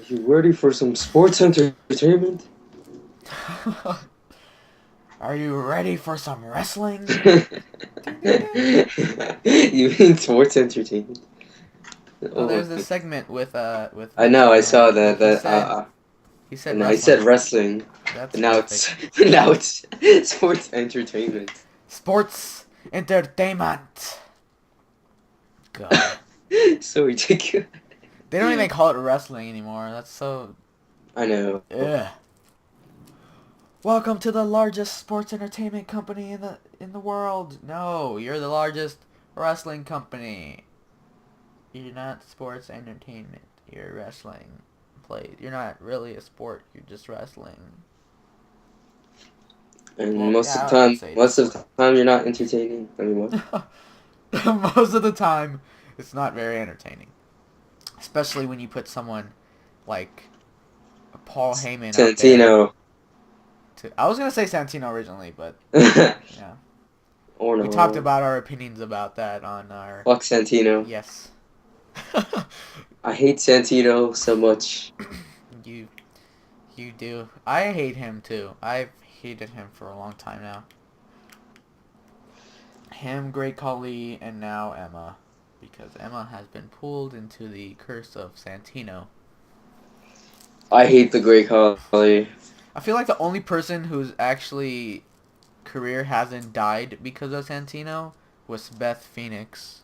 You ready for some sports entertainment? Are you ready for some wrestling? You mean sports entertainment? No, Oh there's this my! segment with I Vince know. I McMahon. saw that. He said And I said wrestling. wrestling. That's And now perfect. it's now it's sports entertainment. Sports entertainment. God, So ridiculous. they don't even call it wrestling anymore. That's so. I know. Ugh. Welcome to the largest sports entertainment company in the world. No, you're the largest wrestling company. You're not sports entertainment. You're wrestling. Played. You're not really a sport. You're just wrestling. And Well, most of yeah, the I would time, say it's a most of sport. the time, you're not entertaining. I mean, what? Most of the time, it's not very entertaining. Especially when you put someone like Paul Heyman out there. Santino. I was gonna say Santino originally, but yeah, Oh we talked no. about our opinions about that on our Fuck Santino. yes. I hate Santino so much. you you do. I hate him too. I've hated him for a long time now. Him, Great Khali, and now Emma, because Emma has been pulled into the curse of Santino. I hate the Great Khali. I feel like the only person whose actually career hasn't died because of Santino was Beth Phoenix.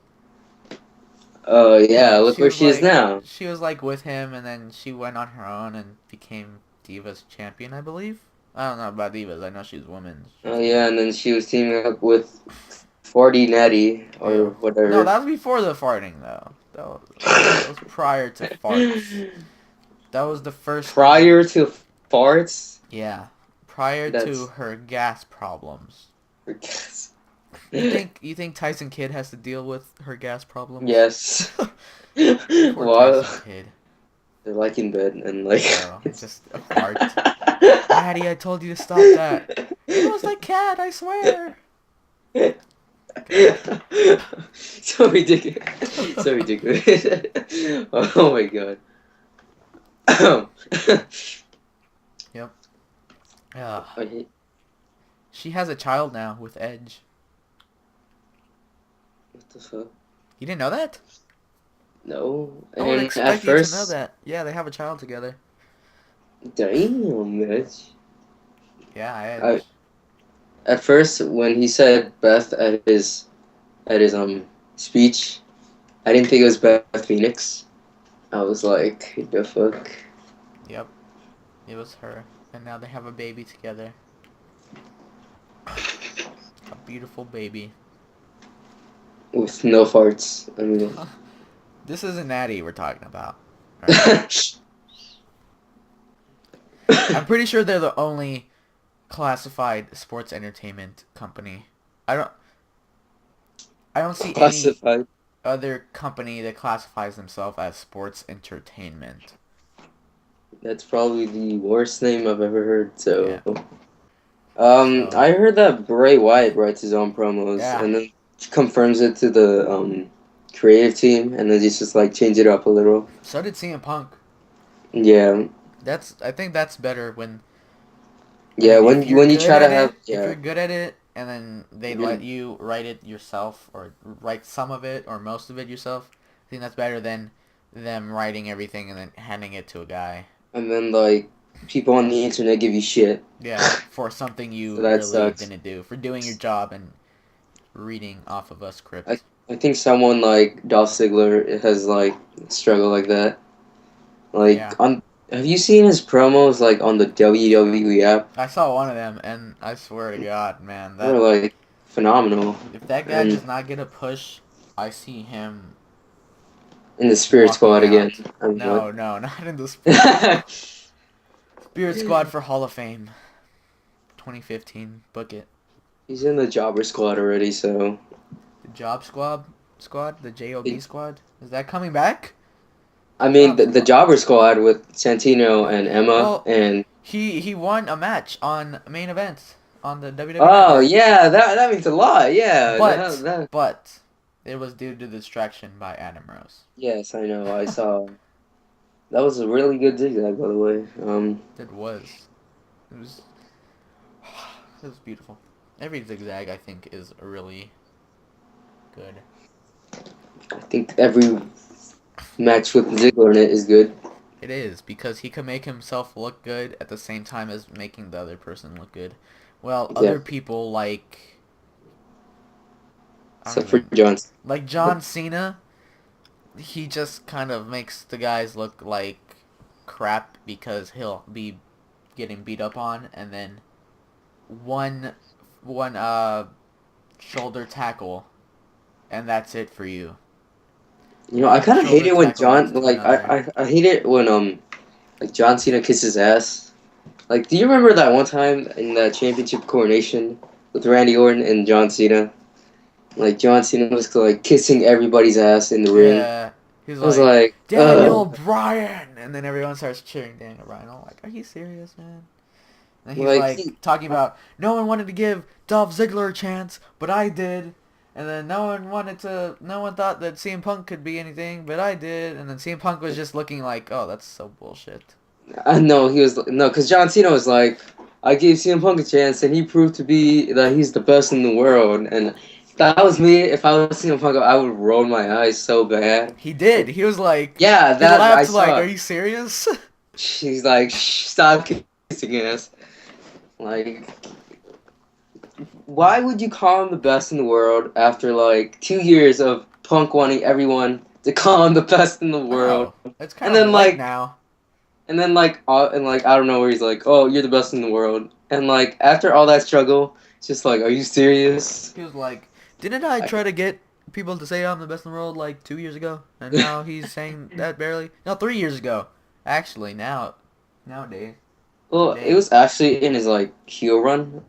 Yeah, look where she is now. She was like with him, and then she went on her own and became Divas champion, I believe. I don't know about Divas. I know she's women's Oh yeah, champion. and then she was teaming up with 40 Natty or Ew. No, whatever. that was before the farting though. That was prior to farts. That was the first thing she. Prior to farts, Yeah, prior to that's her gas problems. I guess. You think Tyson Kidd has to deal with her gas problems? Yes. Poor Well, Tyson Kidd. they're like in bed and like Oh, it's. just a fart. Daddy, I told you to stop that. It was the cat, I swear. God. So ridiculous. So ridiculous. Oh my god. Yep. Ugh. I hate, She has a child now with Edge. what the fuck? You didn't know that? No. I would And at expect you to know first, that. Yeah, they have a child together. damn, bitch. Yeah, I Edge. at first when he said Beth at his speech, I didn't think it was Beth Phoenix. I was like, the fuck? Yep, it was her. And now they have a baby together. A beautiful baby. With no farts. I mean, This isn't Natty we're talking about. Alright? I'm pretty sure they're the only classified sports entertainment company. I don't I don't see any classified. other company that classifies themselves as sports entertainment. That's probably the worst name I've ever heard. Yeah. So, So, I heard that Bray Wyatt writes his own promos yeah. and then confirms it to the creative team, and then just like change it up a little. So did CM Punk. Yeah, I think that's better when I yeah. mean, When you try to have if yeah. you're good at it, and then they let Mhm. you write it yourself, or write some of it, or most of it yourself, I think that's better than them writing everything and then handing it to a guy. And then like people on the internet give you shit, Yeah, for something so you that really sucks. didn't do, for doing your job and reading off of a I script. I think someone like Dolph Ziggler has like struggled like that. Like Yeah, on, have you seen his promos like on the WWE app? I saw one of them, and I swear to God, man, They're that like phenomenal, if that guy and does not get a push, I see him in the Spirit walking Squad again. out. I mean, what? No, no, not in the Spirit Squad. Spirit Squad for Hall of Fame, 2015. Book it. He's in the Jobber Squad already, so The Job Squad, the JOB it, Squad. Is that coming back? I mean Job the Squad. Jobber Squad with Santino and Emma Well, and he won a match on main event on the WWE oh Network, yeah, that means a lot. Yeah, but that but it was due to distraction by Adam Rose. yes, I know. I saw. That was a really good zigzag, by the way. It was. It was. It was beautiful. Every zigzag, I think, is really good. I think every match with Ziggler in it is good. It is, because he can make himself look good at the same time as making the other person look good. Well, Yeah, other people I don't except for even Johnson. like John Cena. He just kind of makes the guys look like crap because he'll be getting beat up on, and then one one shoulder tackle, and that's it for you. I One kind of hate shoulder it when tackle leads John to like another. I hate it when like John Cena kisses ass. Like, do you remember that one time in the championship coronation with Randy Orton and John Cena? Like John Cena was like kissing everybody's ass in the ring. Yeah, he's I was like, like, Daniel ugh. Bryan, and then everyone starts cheering Daniel Bryan. I'm like, are you serious, man? And he's Like like talking about no one wanted to give Dolph Ziggler a chance, but I did. And then no one thought that CM Punk could be anything, but I did. And then CM Punk was just looking like, oh, that's so bullshit. I know he was no, because John Cena was like, I gave CM Punk a chance, and he proved to be that he's the best in the world. And if that was me. If I was CM Punk, I would roll my eyes so bad. He did. He was like, Yeah, he that I laughed like, are saw. you serious? She's like, shh, stop kissing ass. Like, why would you call him the best in the world after like 2 years of Punk wanting everyone to call him the best in the world? Oh, it's kind And of then late like, now. I don't know where he's like, oh, you're the best in the world. And like after all that struggle, it's just like, are you serious? He was like, didn't I I, try to get people to say I'm the best in the world like 2 years ago? And now he's saying that barely? No, 3 years ago. Actually, nowadays, well, it today. was actually in his like heel run.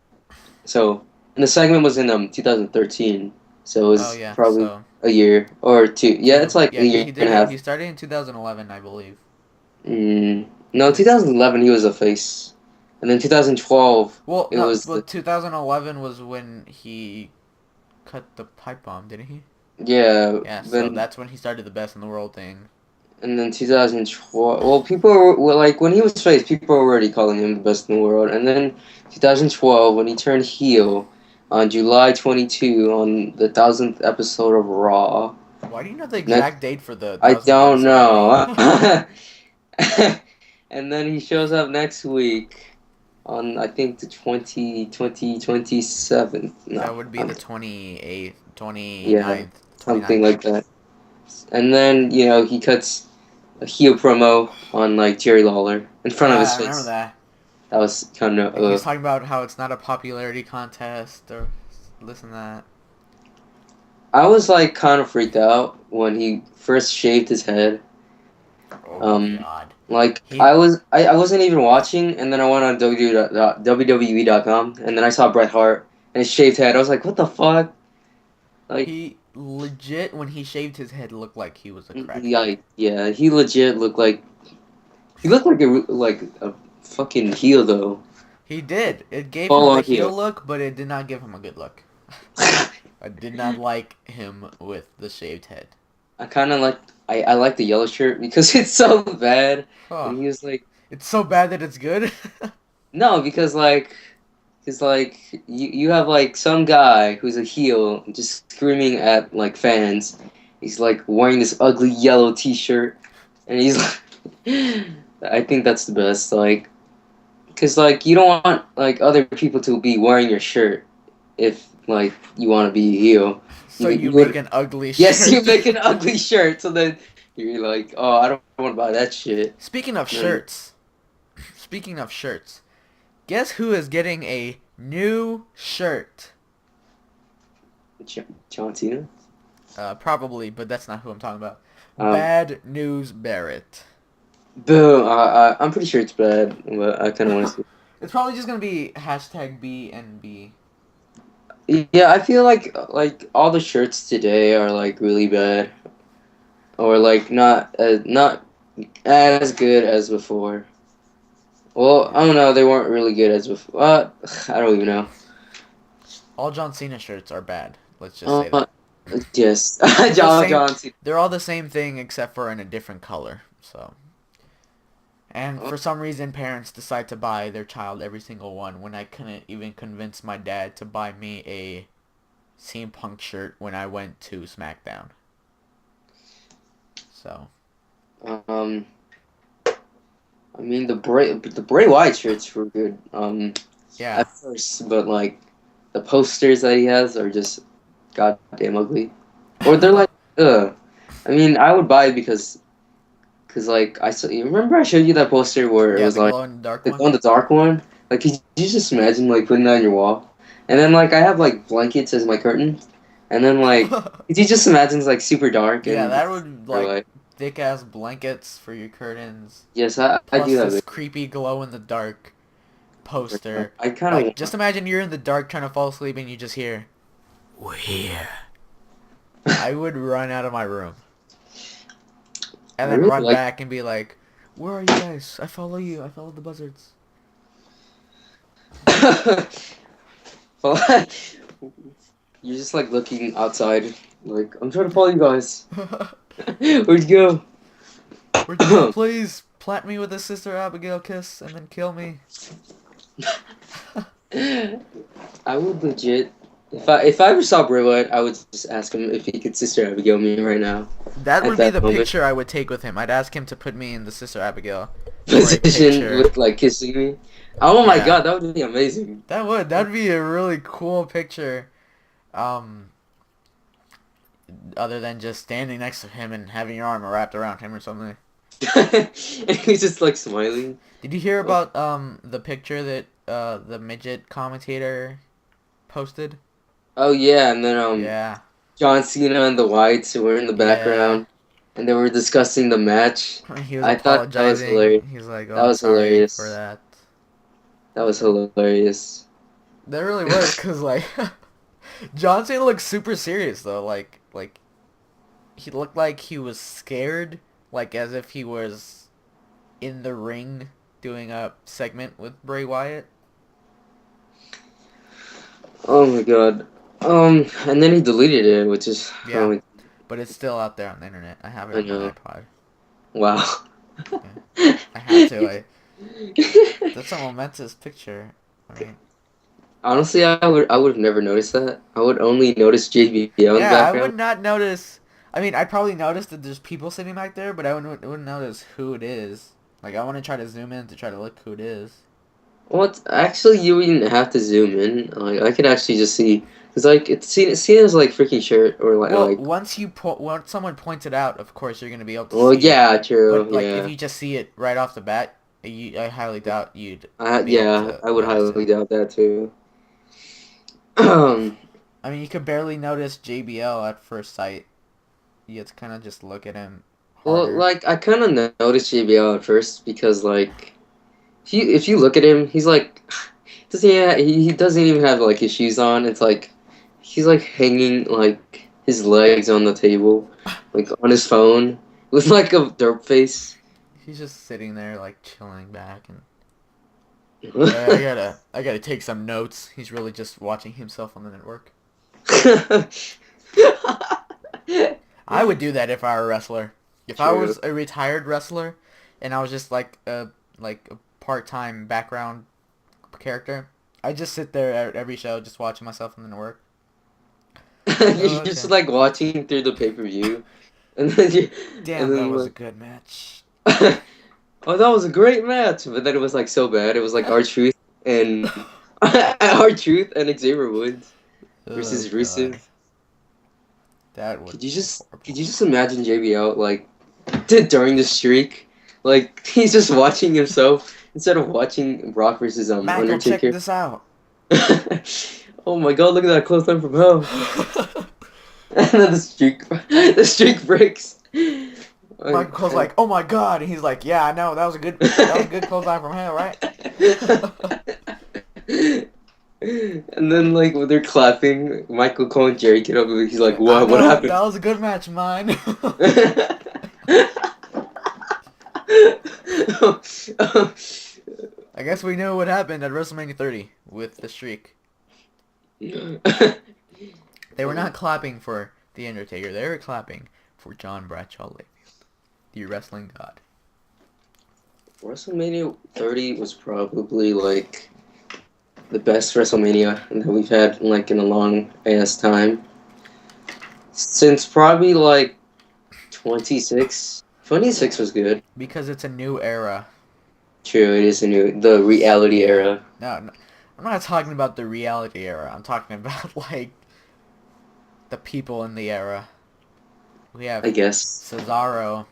So, and the segment was in 2013. So it Oh was yeah, probably so a year or two. Yeah, it's like a yeah, year he and did a it. half. He started in 2011, I believe. No, 2011 he was a face, and then 2012 Well, it no, was well, 2011 was when he cut the pipe bomb, didn't he? yeah. Yeah, so Then that's when he started the best in the world thing. and then 2012. Well, people were like when he was face, people were already calling him the best in the world, and then 2012 when he turned heel on July 22 on the 1000th episode of Raw. Why do you know the Next, exact date for the I 1000th don't episode of Raw? know. And then he shows up next week on I think the 27th. That No, would be I'm the 28th, yeah, 29th, something 29th. like that. And then he cuts a heel promo on like Jerry Lawler in front of Yeah, his I remember face. that. That was kind of And he's talking about how it's not a popularity contest or this and that. I was like kind of freaked out when he first shaved his head. Oh Um, God. like He I wasn't even watching, and then I went on WWE.com, and then I saw Bret Hart and his shaved head. I was like, what the fuck? Like, he legit when he shaved his head looked like he was a crackhead. yeah, he legit looked like he looked like a fucking heel though, He did. It gave full him the on heel heel. look, but it did not give him a good look. I did not like him with the shaved head. I kind of like I like the yellow shirt because it's so bad, Huh. and he was like, It's so bad that it's good. no, because like. Cause like you have like some guy who's a heel just screaming at like fans. He's like wearing this ugly yellow T-shirt, and he's like, I think that's the best. Like, cause like you don't want like other people to be wearing your shirt if like you want to be a heel. So You you make would an ugly yes, you shirt. make an ugly shirt, so then you're like, oh, I don't want to buy that shit. Speaking of And shirts. Speaking of shirts. Guess who is getting a new shirt? John Cena. Probably, but that's not who I'm talking about. Um, Bad News Barrett. Boo! I'm pretty sure it's bad, but I kind of want to see. It's probably just gonna be hashtag BNB. Yeah, I feel like all the shirts today are like really bad, or like not as good as before. Well, I Yeah. don't know. They weren't really good as before. I don't even know. All John Cena shirts are bad. Let's just say Uh, that. yes, They're the John same. John Cena. They're all the same thing except for in a different color. So And Oh, for some reason, parents decide to buy their child every single one when I couldn't even convince my dad to buy me a CM Punk shirt when I went to SmackDown. So, um, I mean the Bray Wyatt shirts were good. yeah. At first, but like the posters that he has are just goddamn ugly, or they're like, ugh. I mean, I would buy it because like I saw. You remember I showed you that poster where it Yeah, was the like glow in the dark the one. on the dark one. Like, could you just imagine like putting that on your wall? And then like I have like blankets as my curtains, and then like could you just imagine it's like super dark Yeah, and that would, or like, like thick ass blankets for your curtains. yes, I do Plus have this it. creepy glow in the dark poster. I kind Like, of just imagine you're in the dark trying to fall asleep and you just hear, "We're here." I would run out of my room. And I then really run like. back and be like, "Where are you guys? I follow you. I follow the buzzards." Well, you're just like looking outside, like I'm trying to follow you guys. Where'd you Where'd you go? go? Please plant me with a Sister Abigail kiss and then kill me. I would legit. If I ever saw Bray Wyatt, I would just ask him if he could Sister Abigail me right now, That at would be that the moment. picture I would take with him. I'd ask him to put me in the Sister Abigail for a Position picture. with like kissing me. Oh my Yeah. god, that would be amazing. That'd be a really cool picture. Um, Other than just standing next to him and having your arm wrapped around him or something. And he's just like smiling. Did you hear Oh, about the picture that the midget commentator posted? oh yeah, and then Yeah. John Cena and the Whites were in the Yeah. background, and they were discussing the match. He was I thought that was apologizing. hilarious. He's like, "Oh, That I'm was sorry for hilarious. that." That was hilarious. That really was, cause like John Cena looked super serious though. Like he looked like he was scared, like as if he was in the ring doing a segment with Bray Wyatt. Oh my god. And then he deleted it, which is Yeah, really, but it's still out there on the internet. I have it I on my know. iPod. Wow. Yeah, I had to. That's a momentous picture. I mean, Honestly, I would have never noticed that. I would only notice JBL in the yeah, I would background. not notice. I mean, I'd probably notice that there's people sitting back there, but I wouldn't notice who it is. Like, I want to try to zoom in to try to look who it is. What? Actually, you wouldn't have to zoom in. Like, I could actually just see, cause like it's seen as like freaking shirt or Well, like. once someone points it out, of course you're gonna be able to Well, see it. yeah, true, But like, if yeah. you just see it right off the bat, I highly doubt you'd be able Yeah, to I would notice it. highly doubt that too. I mean, you could barely notice JBL at first sight. You have to kind of just look at him Well, harder. like I kind of noticed JBL at first because like if you look at him, he's like he doesn't even have like his shoes on. It's like he's like hanging like his legs on the table, like on his phone with like a derp face. He's just sitting there like chilling back and I I gotta take some notes. He's really just watching himself on the network. I would do that if I were a wrestler. If I True. was a retired wrestler and I was just like a part-time background character, I'd just sit there at every show just watching myself on the network. Like, oh, You're just okay. like watching through the pay-per-view, and then Damn, that was a like, good match. oh, that was a great match, but then it was like so bad. It was like R-Truth and R-Truth and Xavier Woods Oh versus god. Rusev. That would Could you be just could horrible. you just imagine JBL like during the streak, like he's just watching himself instead of watching Brock versus Michael, check Undertaker. this out. Oh my god, look at that clothesline from hell. And then the streak breaks. Michael Cole's And- like, "Oh my god," and he's like, "Yeah, I know. That was a good clothesline from hell, right?" And then like when they're clapping, Michael Cole and Jerry get up and he's He's like, like, "I "What? What know. happened?" That was a good match of mine." I guess we know what happened at WrestleMania 30 with the streak. They were not clapping for The Undertaker. They were clapping for John Bradshaw Layfield, the wrestling god. WrestleMania 30 was probably like the best WrestleMania that we've had like in a long ass time. Since probably like 26. 26 was good. Because it's a new era. True, it is the reality Yeah. era, No, I'm not talking about the reality era. I'm talking about like the people in the era. We I have guess. Cesaro,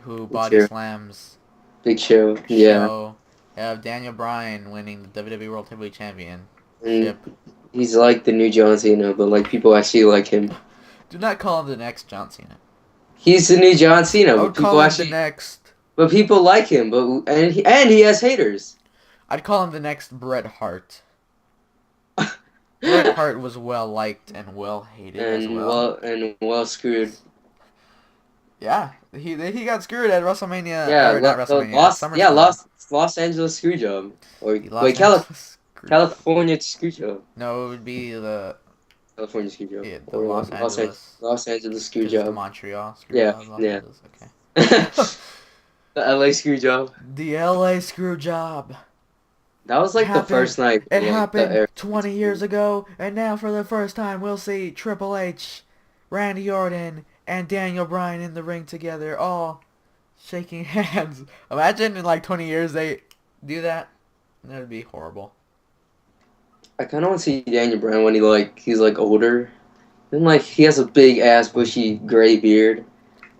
who body True. slams Big Show, yeah. Show. We have Daniel Bryan winning the WWE World Heavyweight And Championship. he's like the new John Cena, but like people actually like him. Do not call him the next John Cena. He's the new John Cena, I would call him the next. but people like him, and he has haters. I'd call him the next Bret Hart. Bret Hart was well liked and well hated as well. And well screwed. Yeah, he got screwed at WrestleMania Yeah, or not WrestleMania at SummerSlam. Los Angeles screw job or The Los Cali Angeles screw job. California screw job. No, it would be the California screw job yeah, the or Los Angeles Los Angeles screw because it's the job. Montreal screw Yeah, job. Los yeah. Angeles, okay. The LA screw job. The LA screw job. That was like the Happened. first night. It Like the happened era. 20 years ago, and now for the first time we'll see Triple H, Randy Orton, and Daniel Bryan in the ring together, all shaking hands. Imagine in like 20 years they do that. That would be horrible. I kind of want to see Daniel Bryan when he's like older. And like he has a big ass bushy gray beard.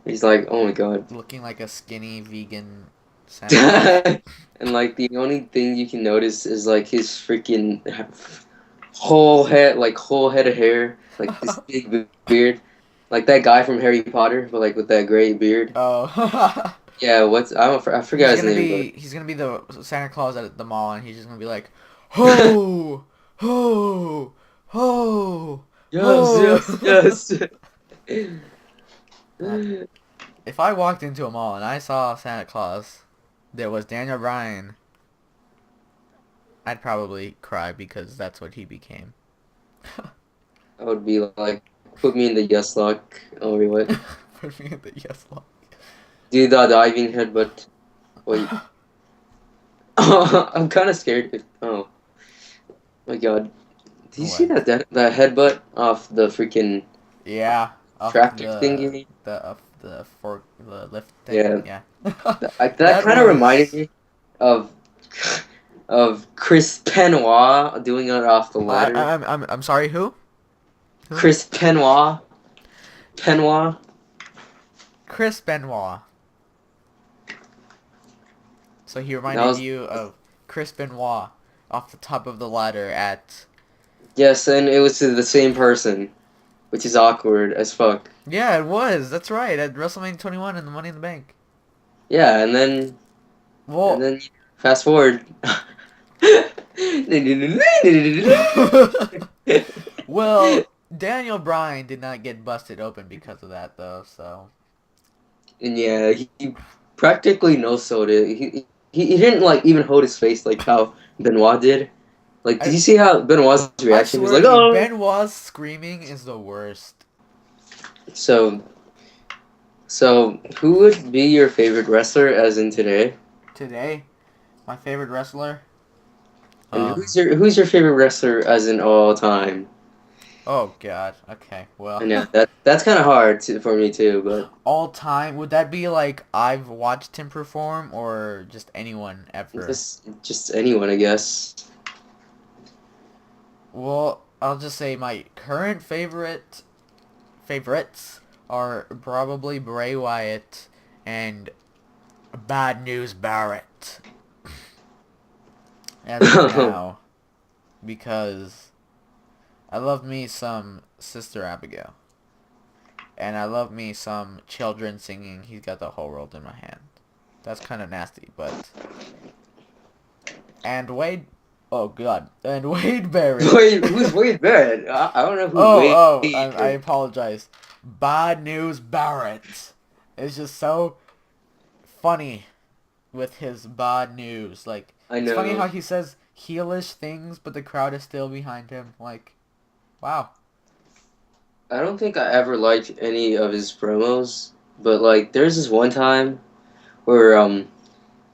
He's like, oh my god. Looking like a skinny vegan Santa Claus. And like the only thing you can notice is like his freaking whole head of hair, like this big beard, like that guy from Harry Potter, but like with that gray beard. Oh. Yeah, I forgot his name, He's gonna be the Santa Claus at the mall, and he's just gonna be like, ho, ho, ho, yes. If I walked into a mall and I saw Santa Claus, there was Daniel Bryan, I'd probably cry because that's what he became. I would be like, put me in the yes lock. Oh wait, what? Put me in the yes lock. Do the diving headbutt. Wait. I'm kind of scared. Oh my god. Did you see What? that headbutt off the freaking Yeah, off traffic thingy? the lift thing. Yeah. Yeah. That kind of reminded me of Chris Benoit doing it off the ladder. I'm sorry. Who? Chris Benoit. Benoit. Chris Benoit. So he reminded you of Chris Benoit off the top of the ladder at... Yes, and it was to the same person, which is awkward as fuck. Yeah, it was. That's right. At WrestleMania 21 and the Money in the Bank. Yeah, Well... and then fast forward. Well, Daniel Bryan did not get busted open because of that, though, so... And yeah, he practically no-sold it. He didn't like even hold his face like how Benoit did. Like, did you see how Benoit's reaction? He was like, "Oh!" Benoit's screaming is the worst. So, who would be your favorite wrestler, as in today? Today, my favorite wrestler. And who's your favorite wrestler, as in all time? Oh God. Okay. Well. I know that's kind of hard for me too, but all time, would that be like I've watched him perform or just anyone ever? Just anyone, I guess. Well, I'll just say my current favorites are probably Bray Wyatt and Bad News Barrett. As of now, because I love me some Sister Abigail. And I love me some children singing He's Got the Whole World in My Hand. That's kind of nasty, but... And Wade... Oh, God. And Wade Barrett. Wait, who's Wade Barrett? I don't know who Wade I apologize. Bad News Barrett. It's just so funny with his bad news. Like, I know. It's funny how he says heelish things, but the crowd is still behind him. Like, wow. I don't think I ever liked any of his promos, but like there's this one time where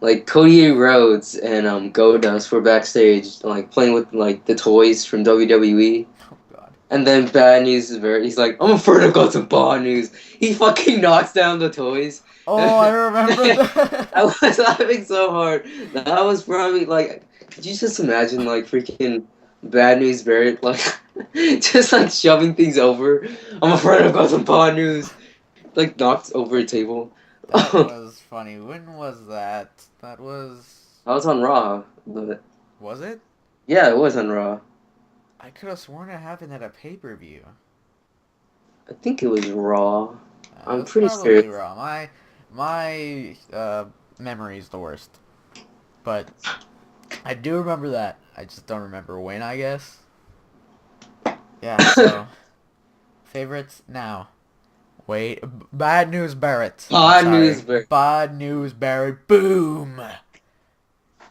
like Cody Rhodes and Goldust were backstage, like playing with like the toys from WWE. Oh God. And then Bad News is he's like, I'm afraid to go to Bad News. He fucking knocks down the toys. Oh, I remember I that. was laughing so hard. That was probably like, could you just imagine like freaking Bad News Barrett like just like shoving things over? I'm afraid to go to Bad News. Like knocked over a table. That I was funny. When was that? That was. was on Raw, but Was it? yeah, it was on Raw. I could have sworn it happened at a pay-per-view. I think it was Raw. It I'm was pretty sure. probably wrong. My memory is the worst. But I do remember that. I just don't remember when, I guess. Yeah, so favorites now. Wait, Bad News Barrett. Bad Sorry. News Barrett. Bad News Barrett. Boom.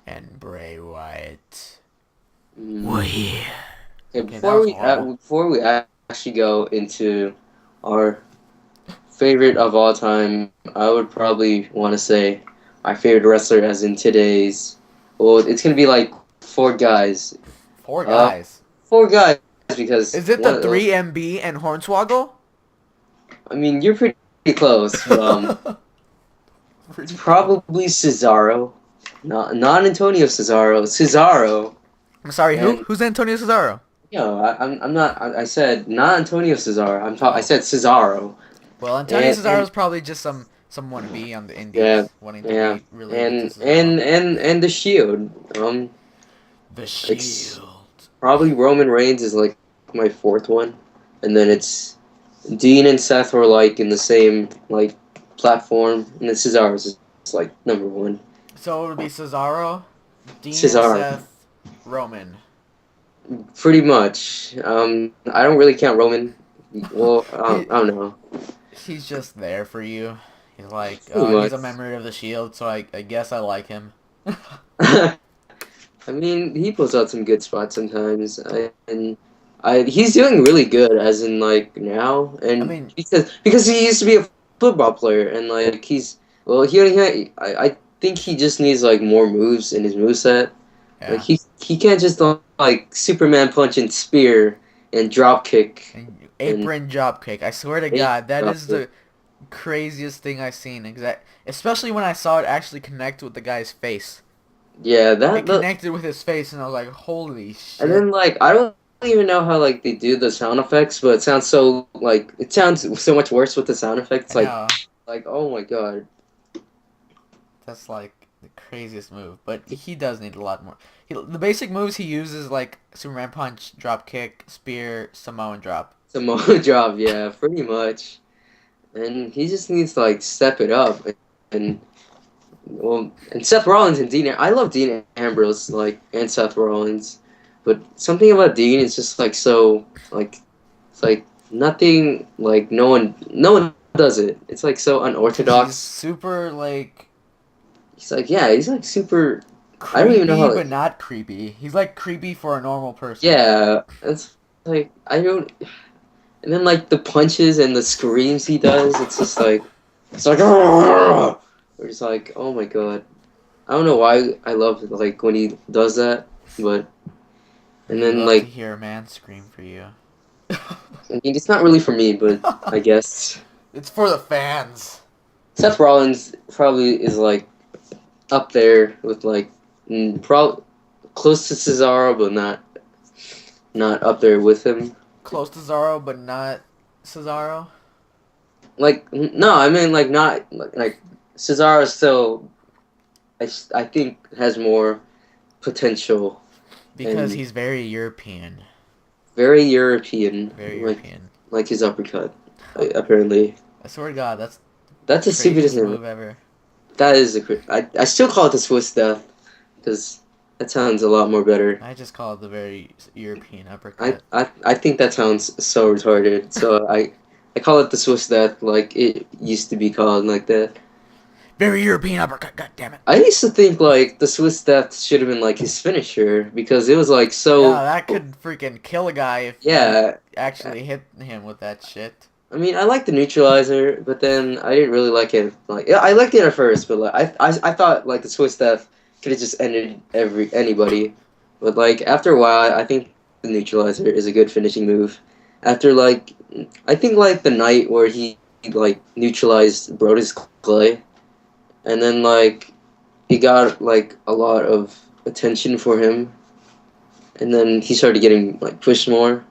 And Bray Wyatt. Well, yeah. Okay, Okay, that was horrible. before we actually go into our favorite of all time, I would probably want to say my favorite wrestler, as in today's. Well, it's gonna be like four guys. Four guys. Four guys because Is it the 3MB and Hornswoggle? I mean, you're pretty close. It's probably Cesaro, not Antonio Cesaro. Cesaro. I'm sorry, who? And- Who's Antonio Cesaro? No, I'm not. I said not Antonio Cesaro. I said Cesaro. Well, Antonio And- Cesaro's probably just some wannabe on the indies Yeah, wanting to yeah, be related to Cesaro. and the Shield. The It's- Shield. Probably Roman Reigns is like my fourth one, and then it's Dean and Seth were like in the same like platform, and then Cesaro's is like number one. So it would be Cesaro, Dean, Cesaro. and Seth, Roman. Pretty much. I don't really count Roman. Well, I don't know. He's just there for you. He's like, Pretty oh, he's a much. member of the Shield, so I guess I like him. I mean, he pulls out some good spots sometimes, he's doing really good, as in like now, and I mean- because he used to be a football player, and like I think he just needs like more moves in his moveset. Yeah. Like he can't just like Superman punch and spear and drop kick. And apron drop kick. I swear to Apron God, that drop is the craziest thing I've seen. Especially when I saw it actually connect with the guy's face. Yeah, It connected with his face, and I was like, holy shit. and then like I don't even know how like they do the sound effects, but it sounds so much worse with the sound effects. I know. Like oh my god. That's like the craziest move. But he does need a lot more. The basic moves he uses like Superman punch, drop kick, spear, Samoan drop. Samoa drop, yeah, pretty much. And he just needs to like step it up. And Seth Rollins and I love Dean Ambrose and Seth Rollins, but something about Dean is just like so like it's like nothing like no one does it. It's like so He's unorthodox. super like He's like super. creepy, I don't even know how. but not creepy. He's like creepy for a normal person. Yeah, it's like I don't. And then like the punches and the screams he does, it's like we're just like oh my god. I don't know why I love like when he does that, but and then Love like to hear a man scream for you. I mean it's not really for me, but I guess It's for the fans. Seth Rollins probably is like up there with like probably close to Cesaro, but not up there with him. Close to Cesaro, but not Cesaro. Like no, I mean like not like Cesaro still. I think has more potential. Because And- he's very European. Very European. Very like, European. Like his uppercut, apparently. I swear to God, that's That's the the stupidest craziest move. move ever. That is I still call it the Swiss death because that sounds a lot more better. I just call it the very European uppercut. I think that sounds so retarded. So I call it the Swiss death like it used to be called like that. Very European uppercut, god damn it. I used to think like the Swiss death should have been like his finisher because it was like so. Yeah, that could freaking kill a guy if Yeah, you actually hit him with that shit. I mean, I like the neutralizer, but then I didn't really like it. Like, yeah, I liked it at first, but like, I thought like the Swiss death could have just ended anybody, but like after a while, I think the neutralizer is a good finishing move. After like, I think like the night where he like neutralized Brodus Clay, and then like he got like a lot of attention for him, and then he started getting like pushed more.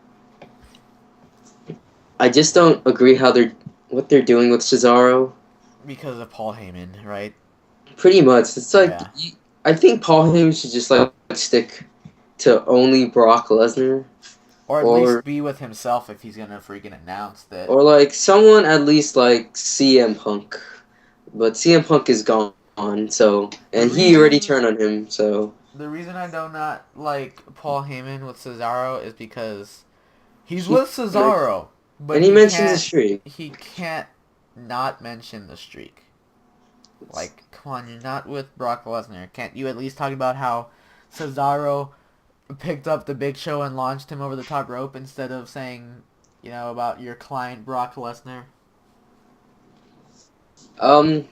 I just don't agree how they're what they're doing with Cesaro. Because of Paul Heyman, right? Pretty much, it's like Yeah. I think Paul Heyman should just like stick to only Brock Lesnar, Or at least or be with himself if he's gonna freaking announce that. or like someone at least like CM Punk, but CM Punk is gone, so The and he already reason turned on him, so the reason I do not like Paul Heyman with Cesaro is because he's he with Cesaro, but and he mentions the streak. he can't not mention the streak. Like, come on, you're not with Brock Lesnar. Can't you at least talk about how Cesaro picked up the Big Show and launched him over the top rope instead of saying, about your client Brock Lesnar? Um,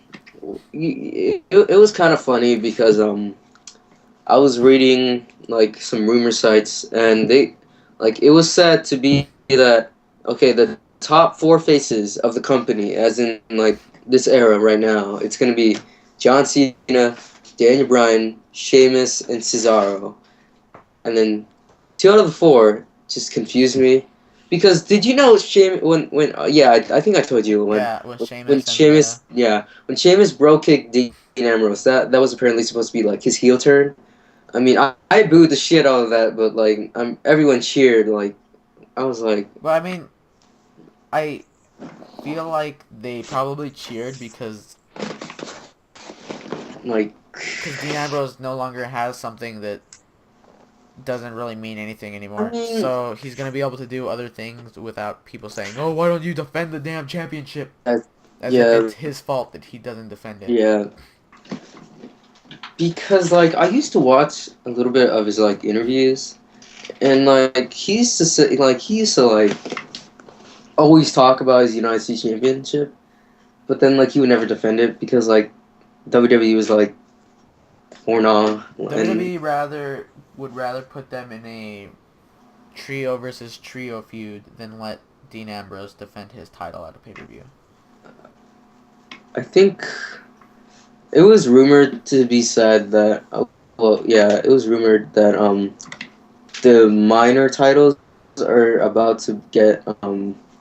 it was kind of funny because I was reading like some rumor sites, and they like it was said to be that okay, the top four faces of the company, as in like this era right now, it's gonna be John Cena, Daniel Bryan, Sheamus, and Cesaro, and then two out of the four just confused me. Because did you know Sheamus when yeah I think I told you Yeah, with when Sheamus and the Sheamus when Sheamus bro kicked Dean Ambrose, that was apparently supposed to be like his heel turn. I mean, I booed the shit out of that, but like, everyone cheered. Like, I was like, But I mean, I feel like they probably cheered like, because Dean Ambrose no longer has something that doesn't really mean anything I anymore. mean, So he's gonna be able to do other things without people saying, "Oh, why don't you defend the damn championship?" uh, As if yeah, it's his fault that he doesn't defend it. yeah, because like I used to watch a little bit of his like interviews, and like he used to say, like he used to like always talk about his United States Championship, but then like he would never defend it because like WWE was like, or nah, and WWE would rather put them in a trio versus trio feud than let Dean Ambrose defend his title at a pay per view. I think it was rumored to be said that, well, yeah, it was rumored that the minor titles are about to get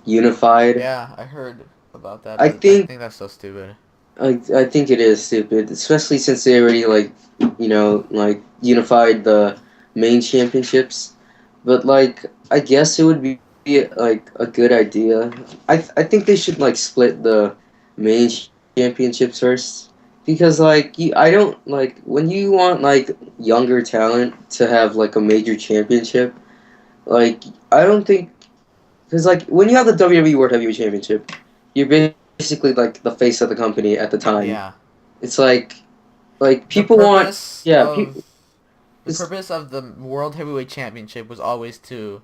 unified. Yeah, I heard about that, I but I think think that's so stupid. I think it is stupid, especially since they already like like unified the main championships. But like I guess it would be like a good idea. I think they should like split the main championships first because like I don't like when you want like younger talent to have like a major championship. Like I don't think because like when you have the WWE World Heavyweight Championship, you're basically like the face of the company at the time. Yeah. It's like The people want purpose yeah of people. the purpose of the World Heavyweight Championship was always to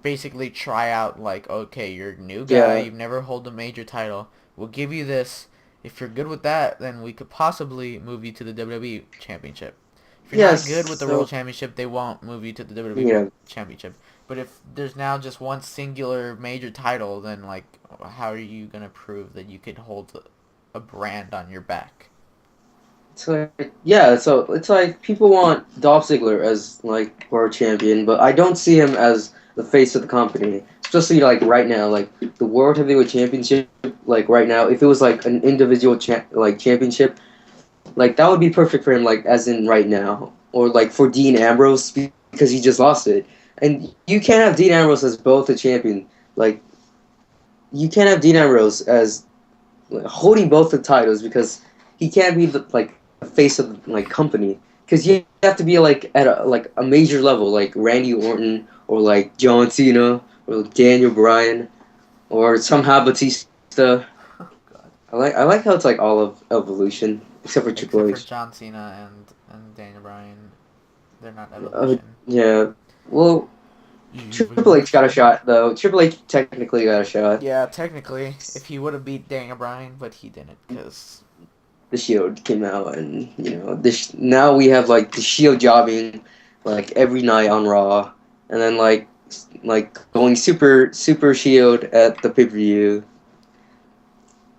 basically try out, like, okay, you're a new guy, Yeah. you've never held a major title. We'll give you this. If you're good with that, then we could possibly move you to the WWE Championship. If you're not Yes. good with the World So Championship, they won't move you to the WWE World yeah. Championship. But if there's now just one singular major title, then, like, how are you going to prove that you could hold a brand on your back? It's like yeah. So it's like people want Dolph Ziggler as like world champion, but I don't see him as the face of the company. Especially like right now, like the World Heavyweight Championship, like right now, if it was like an individual championship, like that would be perfect for him, like as in right now, or like for Dean Ambrose because he just lost it, and you can't have Dean Ambrose as both a champion. Like you can't have Dean Ambrose as like, holding both the titles because he can't be the like face of the like company because you have to be like at a major level like Randy Orton or like John Cena or like, Daniel Bryan or somehow Batista. Oh, God. I like how it's like all of Evolution except for Triple Except for H. John Cena and Daniel Bryan. They're not Uh, Evolution. yeah. Well, Triple H got a shot though. Triple H technically got a shot. Yeah, technically, if he would have beat Daniel Bryan, but he didn't, because The Shield came out, and now we have like the Shield jobbing like every night on Raw, and then like going super Shield at the pay-per-view.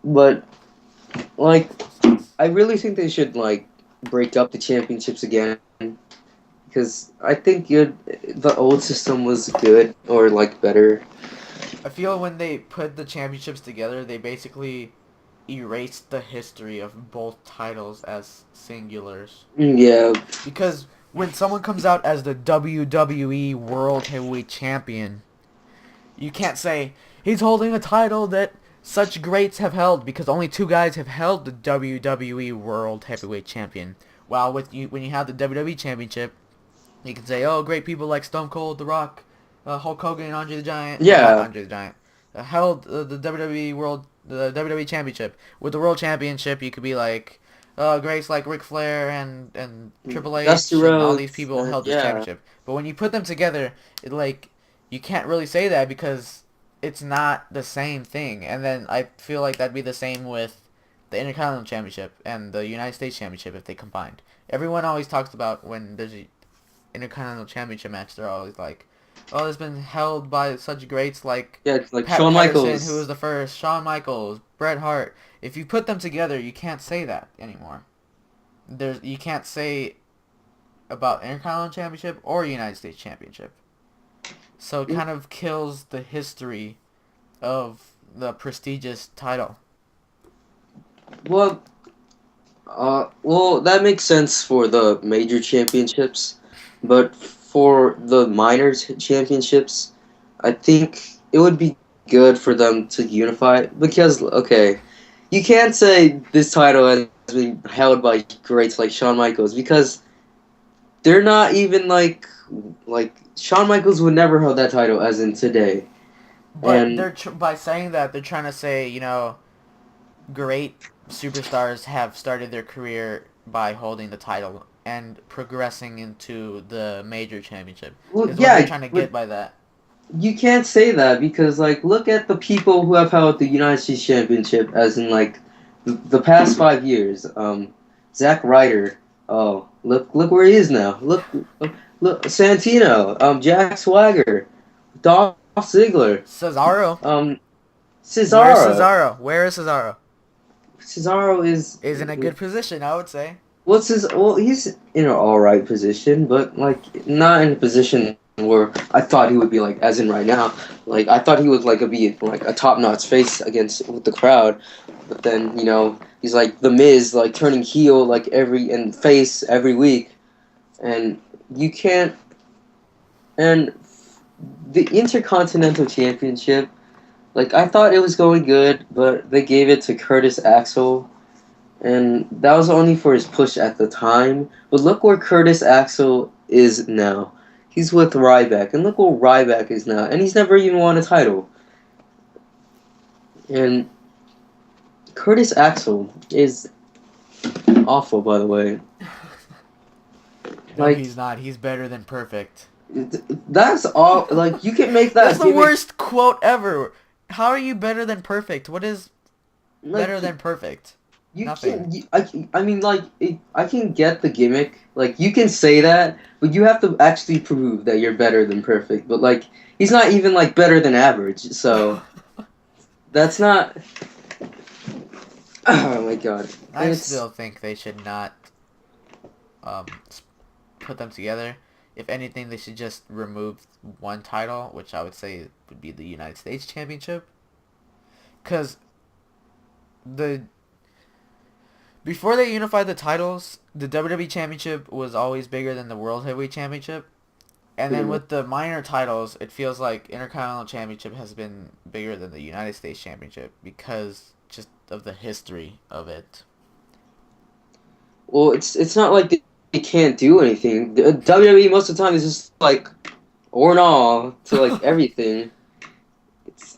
But like I really think they should like break up the championships again, because I think the old system was good or like better. I feel when they put the championships together, they basically erased the history of both titles as singulars. Yeah. Because when someone comes out as the WWE World Heavyweight Champion, you can't say he's holding a title that such greats have held, because only two guys have held the WWE World Heavyweight Champion. While when you have the WWE Championship, you can say, oh, great people like Stone Cold, The Rock, Hulk Hogan, and Andre the Giant. Well, not Yeah. Andre the Giant. Held the WWE Championship. With the World Championship, you could be like, greats like Ric Flair and Triple H Dusty and all these Rhodes, people held this yeah. championship. But when you put them together, you can't really say that, because it's not the same thing. And then I feel like that'd be the same with the Intercontinental Championship and the United States Championship if they combined. Everyone always talks about when there's a Intercontinental Championship match, they're always like, oh, it's been held by such greats like Yeah, it's like Pat Shawn Patterson, Michaels. who was the first, Shawn Michaels, Bret Hart. If you put them together, you can't say that anymore. You can't say about Intercontinental Championship or United States Championship. So it kind of kills the history of the prestigious title. Well, that makes sense for the major championships, but for the minor championships, I think it would be good for them to unify, because okay, you can't say this title has been held by greats like Shawn Michaels, because they're not even like Shawn Michaels would never hold that title as in today. But And by saying that, they're trying to say, great superstars have started their career by holding the title and progressing into the major championship. well, Is what they're yeah, trying to but get by that. you can't say that, because like look at the people who have held the United States Championship as in like the past 5 years. Zack Ryder. Oh, look where he is now. Look Santino. Jack Swagger. Dolph Ziggler. Cesaro. Um, Where's Cesaro. Cesaro? Where is Cesaro? Cesaro is Is in a good position, I would say. he's in an all right position, but like not in a position where I thought he would be, like as in right now. Like I thought he would like be like a top notch face against with the crowd, but then he's like the Miz, like turning heel like and face every week, and you can't. And the Intercontinental Championship, like I thought it was going good, but they gave it to Curtis Axel. And that was only for his push at the time. But look where Curtis Axel is now. He's with Ryback. And look where Ryback is now. And he's never even won a title. And Curtis Axel is awful, by the way. No, he's not. He's better than perfect. That's all. Like, you can make that. That's the worst quote ever. How are you better than perfect? What is better than perfect? Nothing. I mean, like, I can get the gimmick. Like, you can say that, but you have to actually prove that you're better than perfect. But, like, he's not even, like, better than average. So, that's not... Oh, my God. I still think they should not put them together. If anything, they should just remove one title, which I would say would be the United States Championship. Because before they unified the titles, the WWE Championship was always bigger than the World Heavyweight Championship. And then with the minor titles, it feels like Intercontinental Championship has been bigger than the United States Championship because just of the history of it. Well, it's not like they can't do anything. The WWE most of the time is just like or and all to like everything. It's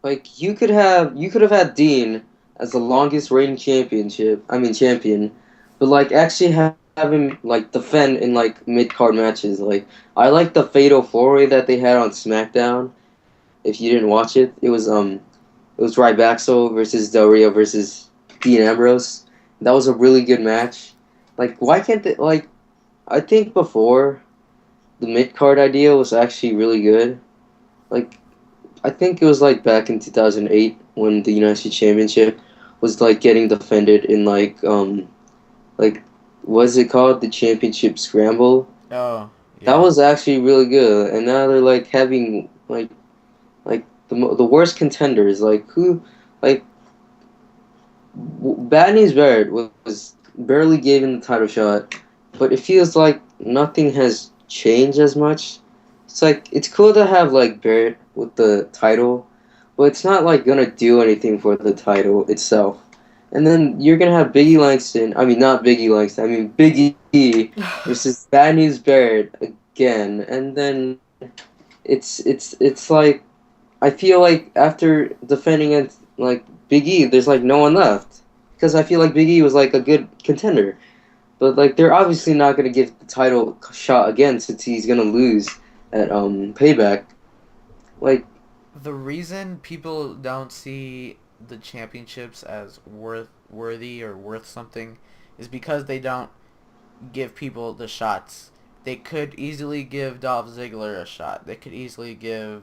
like you could have had Dean as the longest reigning champion, but like actually have have him like defend in like mid card matches. Like I like the Fatal 4-Way that they had on SmackDown. If you didn't watch it, it was Ryback versus Del Rio versus Dean Ambrose. That was a really good match. Like why can't they like? I think before the mid card idea was actually really good. Like I think it was like back in 2008 when the United States Championship was like getting defended in like what's it called, the Championship Scramble. Oh, That yeah. was actually really good, and now they're like having like the worst contenders. Like who like Bad News Barrett was barely given the title shot, but it feels like nothing has changed as much. It's like it's cool to have like Barrett with the title, but it's not like gonna do anything for the title itself. And then you're gonna have Biggie Langston. I mean, not Biggie Langston. I mean Biggie versus Bad News Barrett again, and then it's like I feel like after defending against like Big E, there's like no one left because I feel like Big E was like a good contender, but like they're obviously not gonna give the title shot again since he's gonna lose at Payback. Like The reason people don't see the championships as worthy or worth something is because they don't give people the shots. They could easily give Dolph Ziggler a shot. They could easily give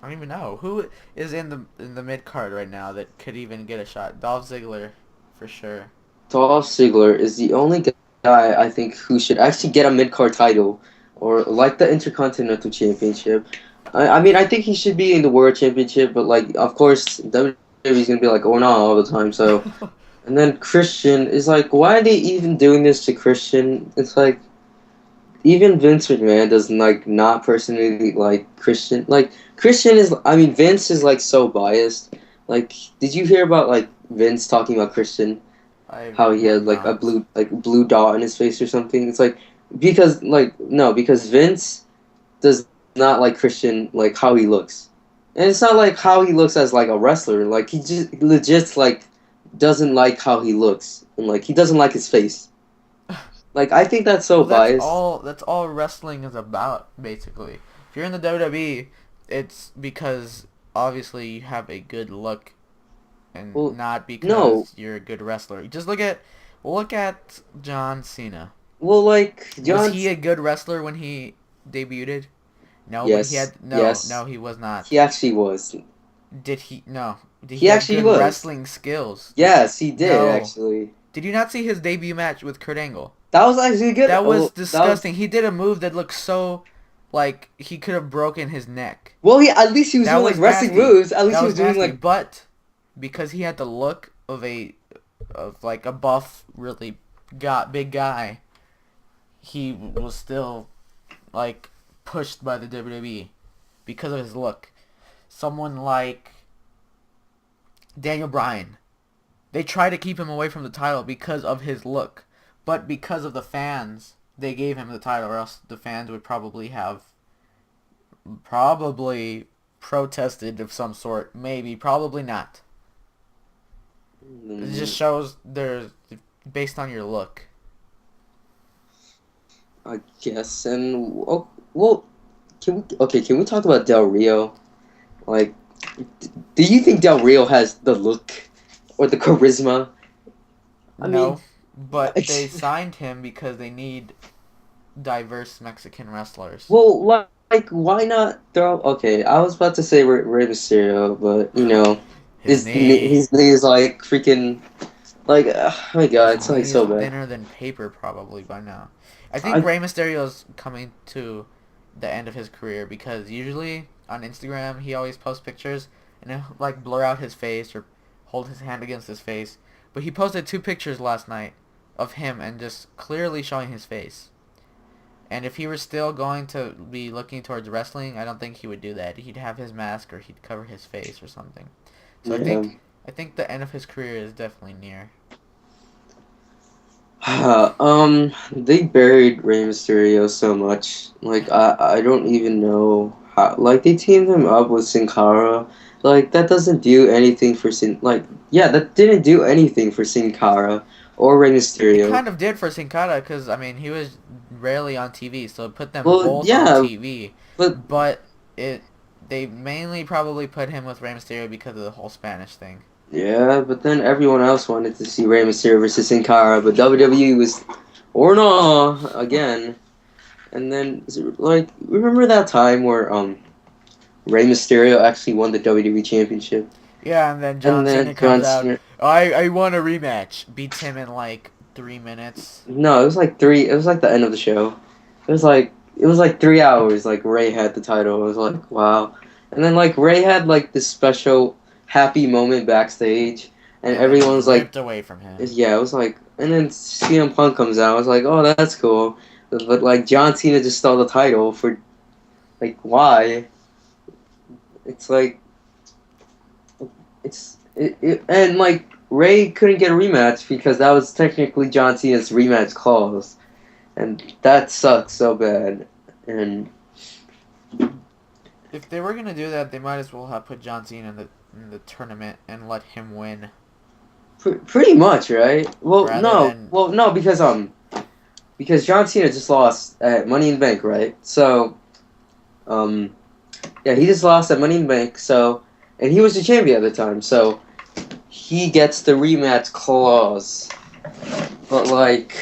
I don't even know who is in the mid card right now that could even get a shot. Dolph Ziggler, for sure. Dolph Ziggler is the only guy I think who should actually get a mid card title or like the Intercontinental Championship. I mean I think he should be in the World Championship, but like of course WWE's gonna be like oh no all the time so. And then Christian is like, why are they even doing this to Christian? It's like, even Vince McMahon doesn't like not personally like Christian. Like Christian is, I mean Vince is like so biased. Like, did you hear about like Vince talking about Christian? I How he have had like a not. blue dot in his face or something? It's like because like no because Vince does not like Christian like how he looks, and it's not like how he looks as like a wrestler. Like he just legit like doesn't like how he looks and like he doesn't like his face. Like I think that's so Well, that's biased. all. That's all wrestling is about, basically. If you're in the WWE, it's because obviously you have a good look, and Well, not no. because you're a good wrestler. Just look at John Cena. Well, like Was he John's. a good wrestler when he debuted? No, but he Yes, had no, yes, no, he was he not. actually was. Did he? No. Did He he have actually good was. wrestling skills? Yes, he did No. actually. Did you not see his debut match with Kurt Angle? That was actually good. That was Oh, that was. disgusting. He did a move that looked so like he could have broken his neck. Well, he at least he was That doing like was wrestling nasty. moves. At least That he was was doing nasty. like. But because he had the look of like a buff, really got big guy, he was still like pushed by the WWE because of his look. Someone like Daniel Bryan, they try to keep him away from the title because of his look, but because of the fans, they gave him the title, or else the fans would probably protested of some sort. Maybe, probably not. It just Mm, shows they're based on your look. I guess. And oh, well, can we? Okay, can we talk about Del Rio? Like, do you think Del Rio has the look or the charisma? I mean, No, but they signed him because they need diverse Mexican wrestlers. well, like, why not throw? Okay, I was about to say Rey Mysterio, but you know, His knee. his knee is like freaking like, oh my god, His it's like knee so is bad. thinner than paper probably by now. I think I Rey Mysterio's coming to the end of his career because usually on Instagram he always posts pictures and he'll like blur out his face or hold his hand against his face. But he posted two pictures last night of him and just clearly showing his face. And if he were still going to be looking towards wrestling, I don't think he would do that. He'd have his mask or he'd cover his face or something. So I yeah. think I think the end of his career is definitely near. They buried Rey Mysterio so much. Like I don't even know how. Like they teamed him up with Sin Cara. Like that doesn't do anything for Sin. Like yeah, that didn't do anything for Sin Cara or Rey It Mysterio. kind of did for Sin Cara because, I mean, he was rarely on TV, so it put them Well, both on yeah, TV. but But they mainly probably put him with Rey Mysterio because of the whole Spanish thing. then everyone else wanted to see Rey Mysterio versus Sin Cara, but WWE was or no again. And then like remember that time where Rey Mysterio actually won the WWE Championship, Yeah, and then and John then Cena comes John out. Cena. I want a rematch. Beats him in like 3 minutes. No, it was like three. It was like the end of the show. It was like 3 hours. Like Ray had the title. It was like wow. And then like Ray had like this special happy moment backstage, and And then it was everyone's like, ripped away from him. yeah, it was like. And then CM Punk comes out. I was like, oh, that's cool. But like John Cena just stole the title for like why? It's like and like Ray couldn't get a rematch because that was technically John Cena's rematch clause. And that sucks so bad. And If they were gonna do that, they might as well have put John Cena in the tournament and let him win pretty much, right? rather than Well, no, because John Cena just lost at Money in the Bank, right? So, um, yeah, he just lost at Money in the Bank. So, and he was the champion at the time. So, he gets the rematch clause. But like,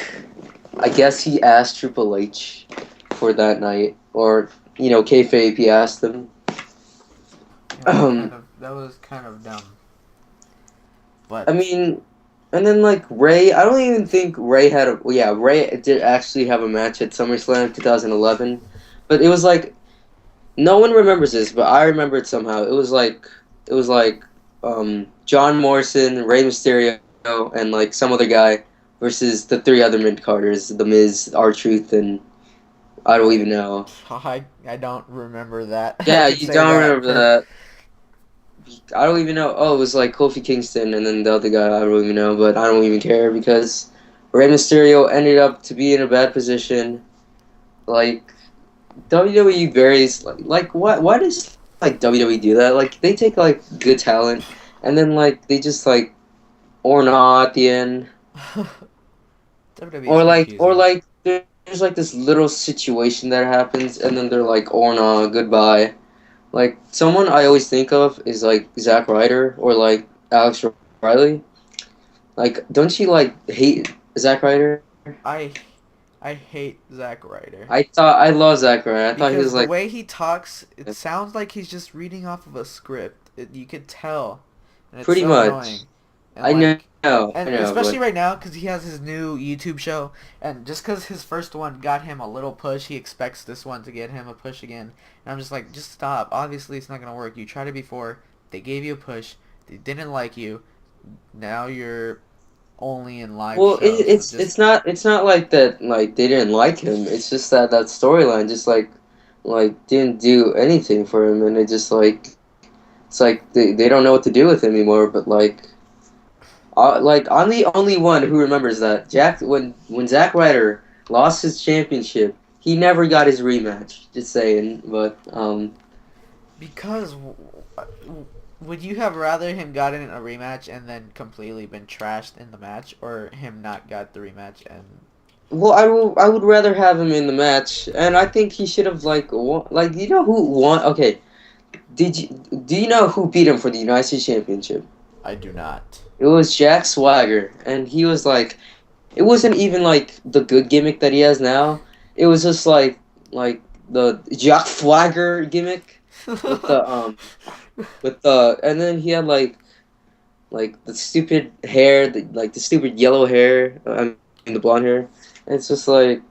I guess he asked Triple H for that night, or kayfabe. He asked him. Um, that was kind of dumb. I But mean, and then like Ray, I don't even think Ray had a. Well, yeah, Ray did actually have a match at SummerSlam 2011, but it was like no one remembers this, but I remember it somehow. It was like John Morrison, Rey Mysterio, and like some other guy versus the three other mid carders, The Miz, R-Truth, and I don't even know. I don't remember that. I Yeah, could you say don't that remember for that. I don't even know. Oh, it was like Kofi Kingston and then the other guy. I don't even know, but I don't even care because Rey Mysterio ended up to be in a bad position. Like WWE varies. Like what? Why does like WWE do that? Like they take like good talent and then like they just like or not at the end WWE is or confusing. like there's like this little situation that happens and then they're like or not goodbye. Like someone I always think of is like Zack Ryder or like Alex Riley. Like, don't you like hate Zack Ryder? I I hate Zack Ryder I love Zack Ryder. I thought he because was the like way he talks, it sounds like he's just reading off of a script. You could tell, and it's pretty so much. annoying. And I know, like, I and know, especially but right now because he has his new YouTube show, and just because his first one got him a little push, he expects this one to get him a push again. And I'm just like, just stop. Obviously, it's not gonna work. You tried it before. They gave you a push. They didn't like you. Now you're only in live well, shows. So just it's not like that. Like they didn't like him. It's just that storyline just like didn't do anything for him, and it just like it's like they don't know what to do with him anymore. But like I'm the only one who remembers that Jack when Zack Ryder lost his championship, he never got his rematch. Just saying, but because would you have rather him gotten a rematch and then completely been trashed in the match, or him not got the rematch and well, I would rather have him in the match, and I think he should have like won, like you know who won? Okay, did you do you know who beat him for the United States Championship? I do not. It was Jack Swagger, and he was like, it wasn't even like the good gimmick that he has now. It was just like the Jack Swagger gimmick with the and then he had like the stupid hair, like the stupid yellow hair, I mean the blonde hair. And it's just like,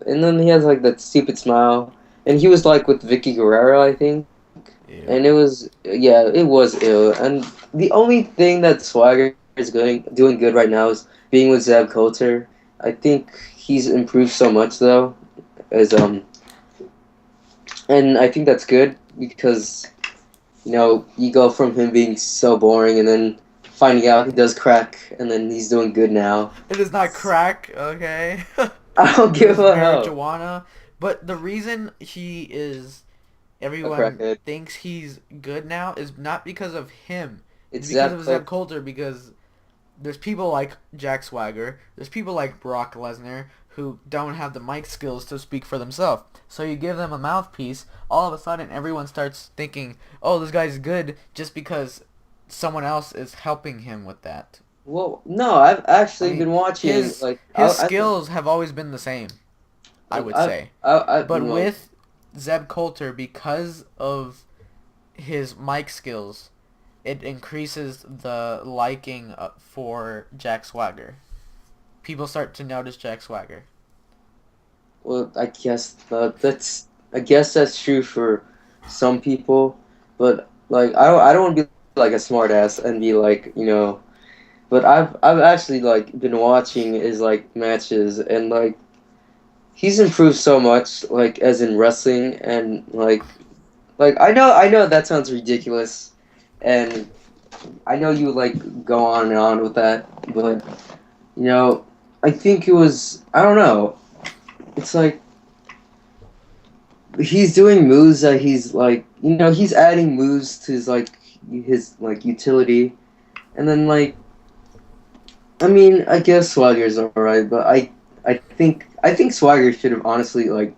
and then he has like that stupid smile, and he was like with Vicky Guerrero, I think, and Ew. it was yeah, it was ill. And the only thing that Swagger is doing good right now is being with Zeb Coulter. I think he's improved so much though, as and I think that's good because you go from him being so boring and then finding out he does crack and then he's doing good now. It is not crack, okay? I don't It give is a hell. marijuana. But the reason he is A everyone crackhead. thinks he's good now is not because of him. It's It's because Zeb of Zeb Coulter. Coulter because there's people like Jack Swagger, there's people like Brock Lesnar who don't have the mic skills to speak for themselves. So you give them a mouthpiece, all of a sudden everyone starts thinking, oh, this guy's good just because someone else is helping him with that. Well, no, I've I actually mean, been watching his like his skills have always been the same, I like would say. But well, with Zeb Coulter, because of his mic skills, it increases the liking for Jack Swagger. People start to notice Jack Swagger. well, I guess that's true for some people, but like I don't want to be like a smartass and be like, but I've actually like been watching his like matches, and like he's improved so much, like as in wrestling, and like I know that sounds ridiculous, and I know you like go on and on with that, but you know I think it was, I don't know, it's like he's doing moves that he's like, he's adding moves to his like utility, and then like, I mean, I guess Swagger's alright, but I think Swagger should have honestly like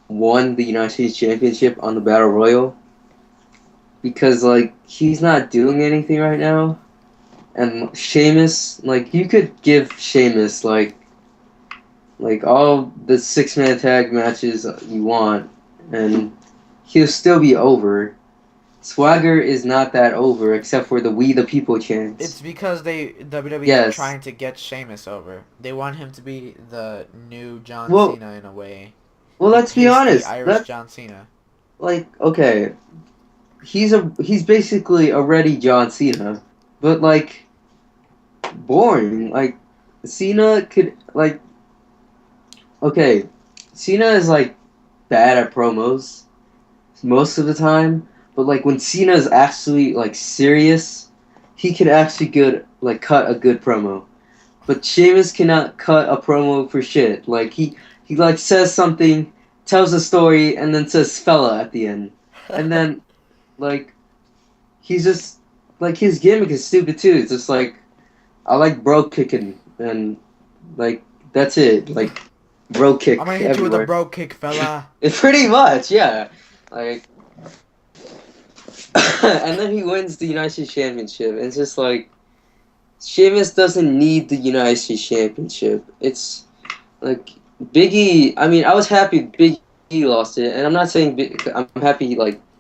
won the United States Championship on the Battle Royal, because like he's not doing anything right now. And Sheamus, like you could give Sheamus like all the 6-man tag matches you want, and he'll still be over. Swagger is not that over, except for the "We the People" It's chants. because WWE is Yes. trying to get Sheamus over. They want him to be the new John Well, Cena in a way. let's be He's the honest. Irish That John Cena. like okay, he's basically already John Cena, but like boring. Like Cena could like okay, Cena is like bad at promos most of the time, but like when Cena is actually like serious, he can actually cut a good promo. But Sheamus cannot cut a promo for shit. Like he like says something, tells a story, and then says "fella" at the end, and then like he's just like his gimmick is stupid too. It's just like I like bro kicking, and like that's it. Like bro I'm gonna kick hit you with a everywhere. bro kick, fella. It's pretty much, yeah. Like and then he wins the United States Championship. And it's just like Sheamus doesn't need the United States Championship. It's like Biggie. I mean, I was happy Big E lost it, and I'm not saying I'm happy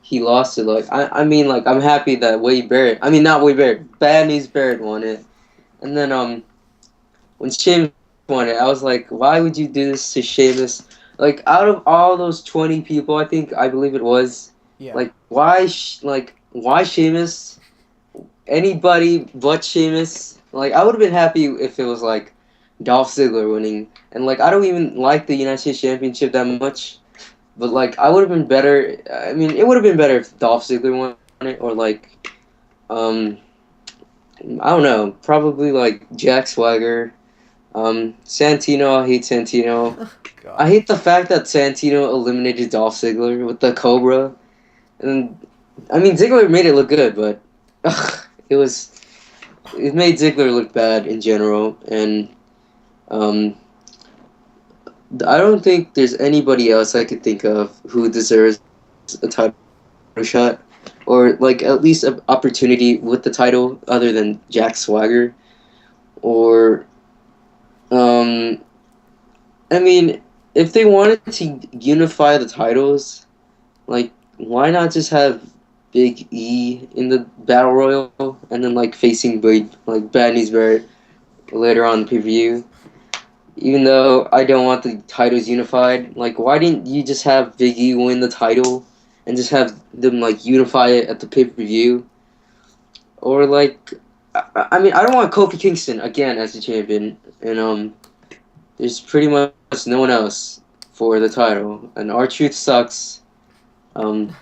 he lost it. Like I mean like I'm happy that Wade Barrett. I mean not Wade Barrett. Bad News Barrett won it, and then when Sheamus won it, I was like, why would you do this to Sheamus? Like out of all those 20 people, I believe it was, Yeah. like why Sheamus? Anybody but Sheamus. Like I would have been happy if it was like Dolph Ziggler winning, and like I don't even like the United States Championship that much, but like I would have been better. I mean, it would have been better if Dolph Ziggler won it, or like um I don't know, probably like Jack Swagger. Santino, I hate Santino. I God. hate the fact that Santino eliminated Dolph Ziggler with the Cobra. And I mean, Ziggler made it look good, but it was it made Ziggler look bad in general. And um, I don't think there's anybody else I could think of who deserves a title shot, or like at least an opportunity with the title other than Jack Swagger. Or um, I mean, if they wanted to unify the titles, like why not just have Big E in the Battle Royal and then like facing Bad News Barrett later on the pay-per-view? Even though I don't want the titles unified, like why didn't you just have Big E win the title and just have them like unify it at the pay-per-view? Or like I mean I don't want Kofi Kingston again as the champion, and there's pretty much no one else for the title, and R-Truth sucks. Um,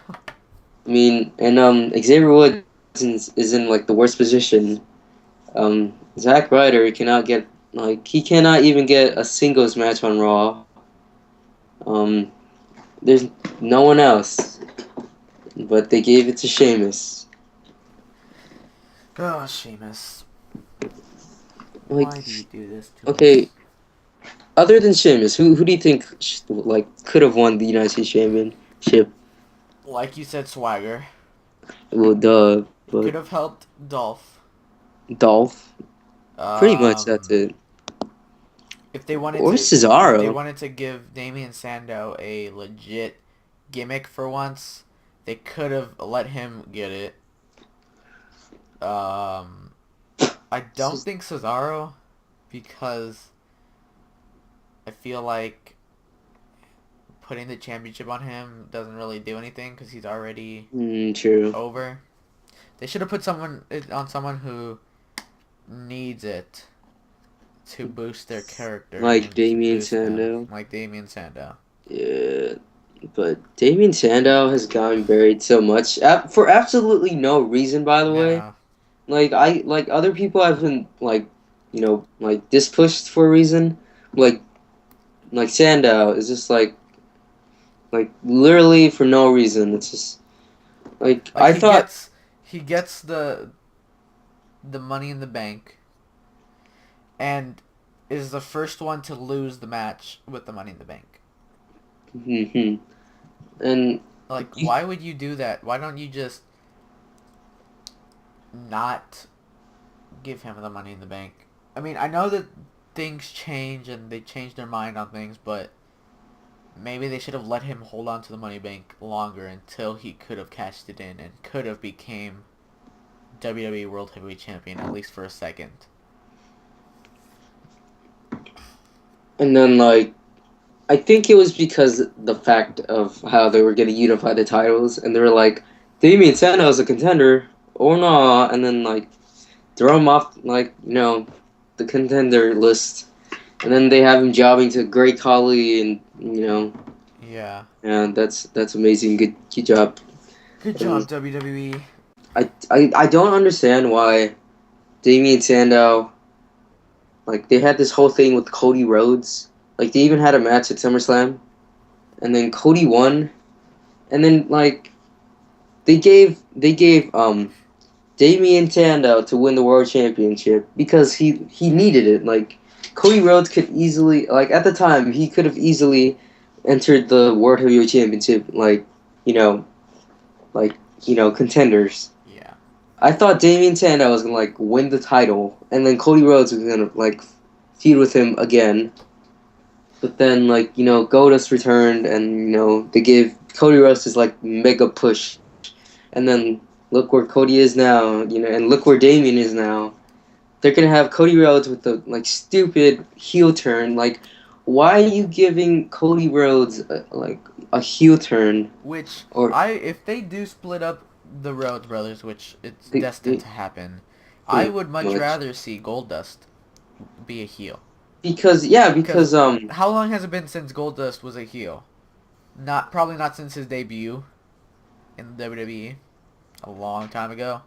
I mean, and Xavier Woods is in like the worst position. Zack Ryder he cannot even get a singles match on Raw. Um, there's no one else, but they gave it to Sheamus. Oh, Sheamus. like Why do you do this to okay, us? other than Sheamus, who do you think like could have won the United States Championship? Like you said, Swagger. Well, duh, It but could have helped Dolph. Dolph, pretty much that's Um, it. if they wanted Or to, if they Cesaro. wanted to give Damien Sandow a legit gimmick for once, they could have let him get it. Um, I don't think Cesaro, because I feel like putting the championship on him doesn't really do anything because he's already True. over. They should have put someone on someone who needs it to boost their character Like and to Damien boost them, Sandow. like Damien Sandow. Yeah, but Damien Sandow has gotten buried so much for absolutely no reason. By the way, Yeah, like other people have been like dispushed for a reason. Like like Sandow is just like literally for no reason. It's just like like I thought. he gets the Money in the Bank, and is the first one to lose the match with the Money in the Bank. Mhm. And Like, you, why would you do that? Why don't you just not give him the Money in the Bank? I mean, I know that things change and they change their mind on things, but maybe they should have let him hold on to the Money Bank longer until he could have cashed it in and could have became WWE World Heavyweight Champion at least for a second. and then I think it was because the fact of how they were going to unify the titles, and they were like, Damien Sandow is a contender, or not, and then throw him off the contender list, and then they have him jobbing to Great Khali, and Yeah. and that's amazing, good job. Good And job, WWE. I don't understand why Damien Sandow, like they had this whole thing with Cody Rhodes, like they even had a match at SummerSlam, and then Cody won, and then they gave Damien Sandow to win the world championship because he needed it. Like Cody Rhodes could easily, like at the time, he could have easily entered the world heavyweight championship, you know contenders. Yeah. I thought Damien Sandow was gonna win the title, and then Cody Rhodes was gonna feud with him again. But then Goldust returned, and they gave Cody Rhodes his mega push, and then look where Cody is now, and look where Damien is now. They're gonna have Cody Rhodes with the stupid heel turn. Like, why are you giving Cody Rhodes a heel turn? Which Or if they do split up the Rhodes brothers, which it's destined they to happen, I pretty would much much rather see Goldust be a heel. because yeah Because because how long has it been since Goldust was a heel? Not probably not since his debut in the WWE, a long time ago.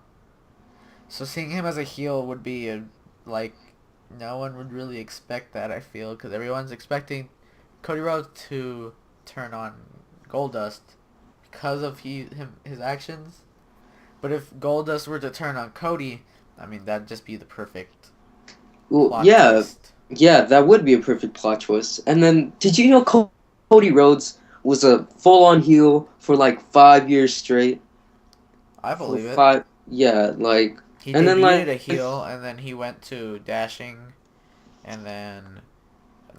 So seeing him as a heel would be like no one would really expect that. I feel because everyone's expecting Cody Rhodes to turn on Goldust because of his actions. But if Goldust were to turn on Cody, I mean that'd just be the perfect well plot yeah twist. yeah that would be a perfect plot twist. And then did you know Cody Rhodes was a full on heel for 5 years straight? I For believe it. 5, yeah, He and then debuted a heel and then he went to dashing and then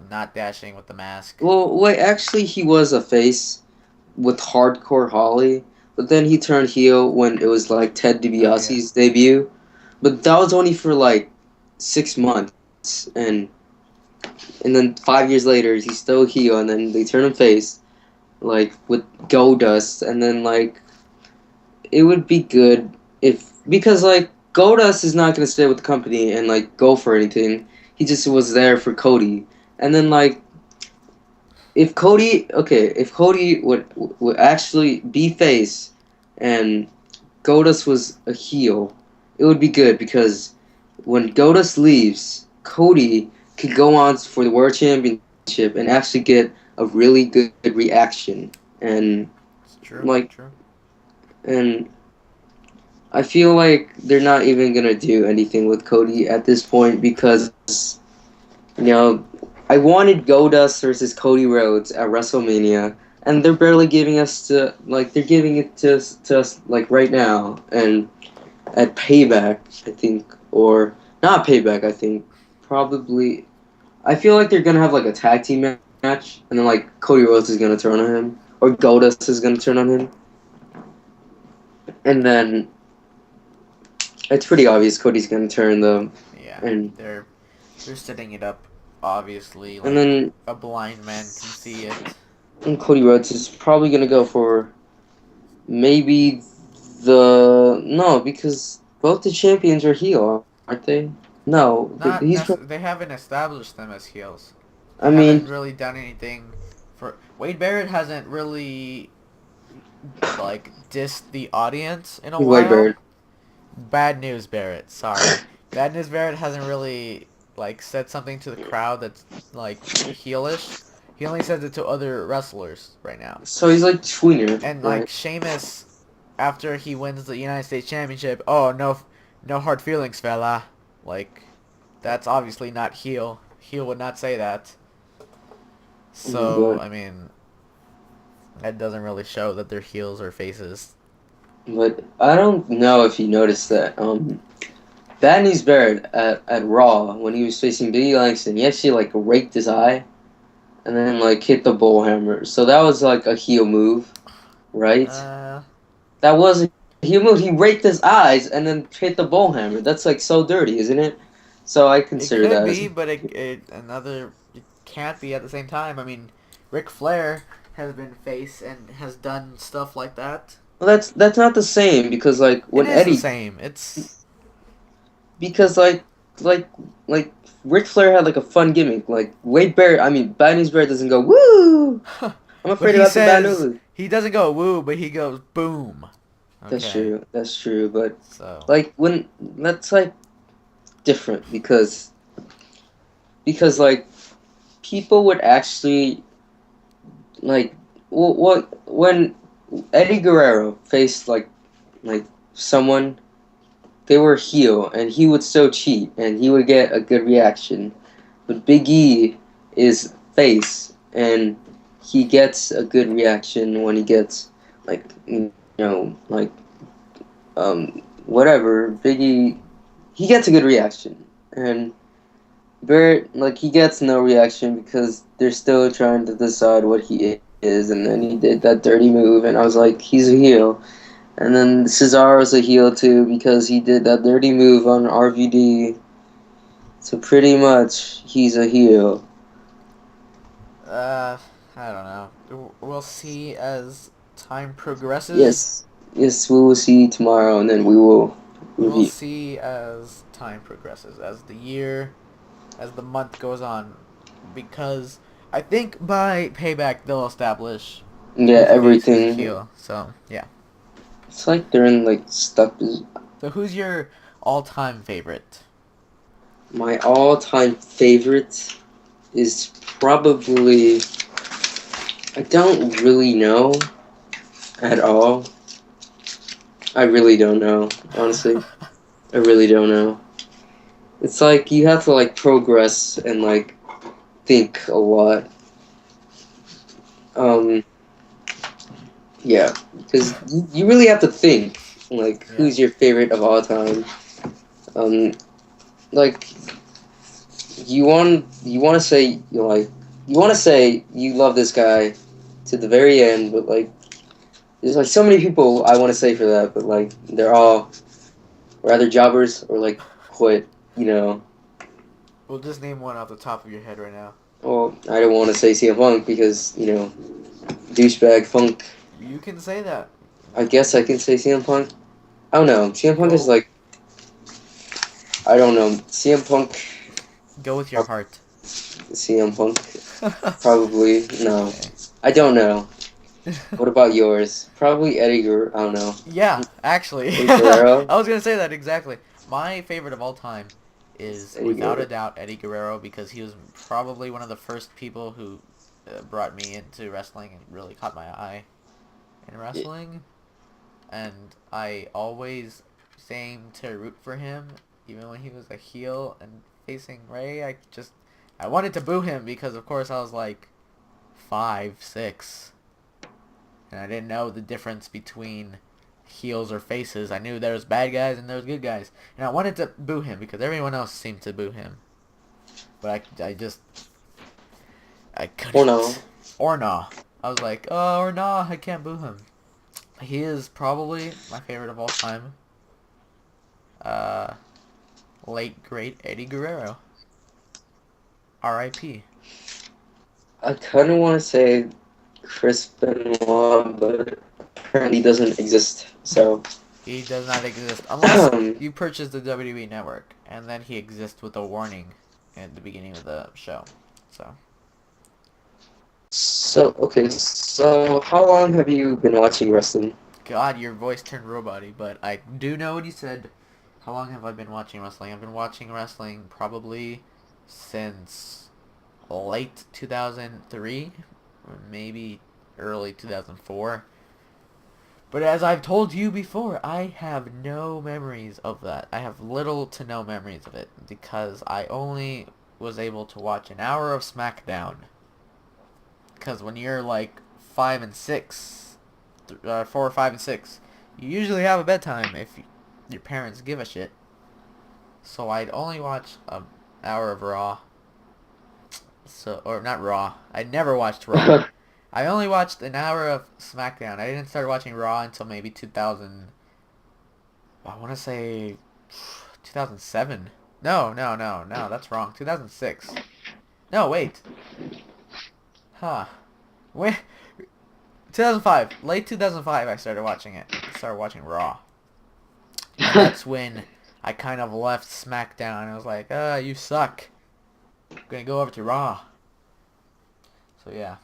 not dashing with the mask. well, wait, actually, he was a face with Hardcore Holly, but then he turned heel when it was Ted Oh yeah. DiBiase's debut, but that was only for 6 months, and then 5 years later he's still heel, and then they turn him face with Goldust, and then it would be good if because Goldust is not gonna stay with the company and go for anything. He just was there for Cody, and then if Cody would actually be face and Goldust was a heel, it would be good because when Goldust leaves, Cody could go on for the world championship and actually get a really good reaction and It's true. like True. and I feel like they're not even gonna do anything with Cody at this point because you know I wanted Goldust versus Cody Rhodes at WrestleMania, and they're barely giving us they're giving it to us like right now and at Payback I think or not Payback I think probably I feel like they're gonna have like a tag team match and then like Cody Rhodes is gonna turn on him or Goldust is gonna turn on him and then it's pretty obvious Cody's gonna turn them, Yeah, and they're setting it up. Obviously, and like then a blind man can see it. and Cody Rhodes is probably gonna go for maybe the no because both the champions are heel, aren't they? No, They haven't established them as heels. They I haven't mean really done anything for Wade Barrett hasn't really like dissed the audience in a Whitebird. while. Bad news, Barrett. Sorry. Bad news, Barrett hasn't really like said something to the crowd that's like heelish. He only says it to other wrestlers right now. So he's like tweener, And like right? Sheamus, after he wins the United States Championship, oh no hard feelings, fella. Like, that's obviously not heel. Heel would not say that. So But I mean, that doesn't really show that they're heels or faces. but I don't know if you noticed that Bad News Barrett at Raw when he was facing Biggie Langston, he actually like raked his eye and then like hit the bull hammer. So that was like a heel move, right? Uh, That wasn't he moved. He raked his eyes and then hit the bull hammer. That's like so dirty, isn't it? So I it consider could that as be, but it can't be at the same time. I mean, Ric Flair has been face and has done stuff like that. well. That's not the same because like It when is the Eddie same. It's because like like Ric Flair had like a fun gimmick. Like Wade Barrett, I mean Bad News Barrett doesn't go woo. I'm but afraid he about the bad says news. he doesn't go woo, but he goes boom. That's Okay, true. That's true. But so like when that's like different because like people would actually like what when Eddie Guerrero faced like someone they were heel and he would still cheat and he would get a good reaction. But Big E is face and he gets a good reaction when he gets like like whatever Big E he gets a good reaction and Barrett like he gets no reaction because they're still trying to decide what he is and then he did that dirty move and I was like he's a heel. And then Cesaro's a heel too because he did that dirty move on RVD. So pretty much he's a heel. uh, I don't know. We'll see as time progresses. Yes. Yes, we will see tomorrow and then we will We'll review. see as time progresses, as the year, as the month goes on, because I think by Payback they'll establish Yeah, who's a face, who's a everything. heel. So yeah. It's like they're in like stuck. So who's your all-time favorite? My all-time favorite is probably I don't really know at all. I really don't know, honestly. I really don't know. It's like you have to like progress and like think a lot. Um, yeah, because you really have to think like Yeah. who's your favorite of all time. Um, like you want to say you want to say you love this guy to the very end, but like there's like so many people I want to say for that, but like they're all rather jobbers or like quit. You know. We'll just name one off the top of your head right now. Well, I don't want to say CM Punk because douchebag Funk. You can say that. I guess I can say CM Punk. I don't know. CM Punk is Go like I don't know. CM Punk. go with your heart. CM Punk. Probably no. Okay. I don't know. What about yours? Probably Eddie Guerrero. I don't know. Yeah, actually. Eddie I Guerrero. was going to say that exactly. My favorite of all time It's is, Eddie without a Guerrero. doubt, Eddie Guerrero, because he was probably one of the first people who brought me into wrestling and really caught my eye in Yeah. wrestling. And I always saying to root for him, even when he was a heel and facing Ray. I wanted to boo him because, of course, I was like 5, 6, and I didn't know the difference between heels or faces. I knew there was bad guys and there was good guys, and I wanted to boo him because everyone else seemed to boo him, but I Or no. couldn't. Or nah. I was like, oh, or nah, I can't boo him. He is probably my favorite of all time. Uh, Late great Eddie Guerrero. R.I.P. I kind of want to say Chris Benoit, but apparently doesn't exist. So, He does not exist unless you purchase the WWE Network, and then he exists with a warning at the beginning of the show. so how long have you been watching wrestling? God, your voice turned robot-y, but I do know what he said. How long have I been watching wrestling? I've been watching wrestling probably since late 2003, or maybe early 2004. But as I've told you before, I have no memories of that. I have little to no memories of it because I only was able to watch an hour of SmackDown. Because when you're like 5 and 6, 4 or 5 and 6, you usually have a bedtime if your parents give a shit. So I'd only watch an hour of Raw. Or not Raw. I never watched Raw. I only watched an hour of SmackDown. I didn't start watching Raw until maybe 2000. I want to say 2007. No, that's wrong. 2006. No, wait. Huh. Wait. 2005. Late 2005 I started watching it. I started watching Raw. And that's when I kind of left SmackDown. I was like, you suck. I'm going to go over to Raw. So yeah.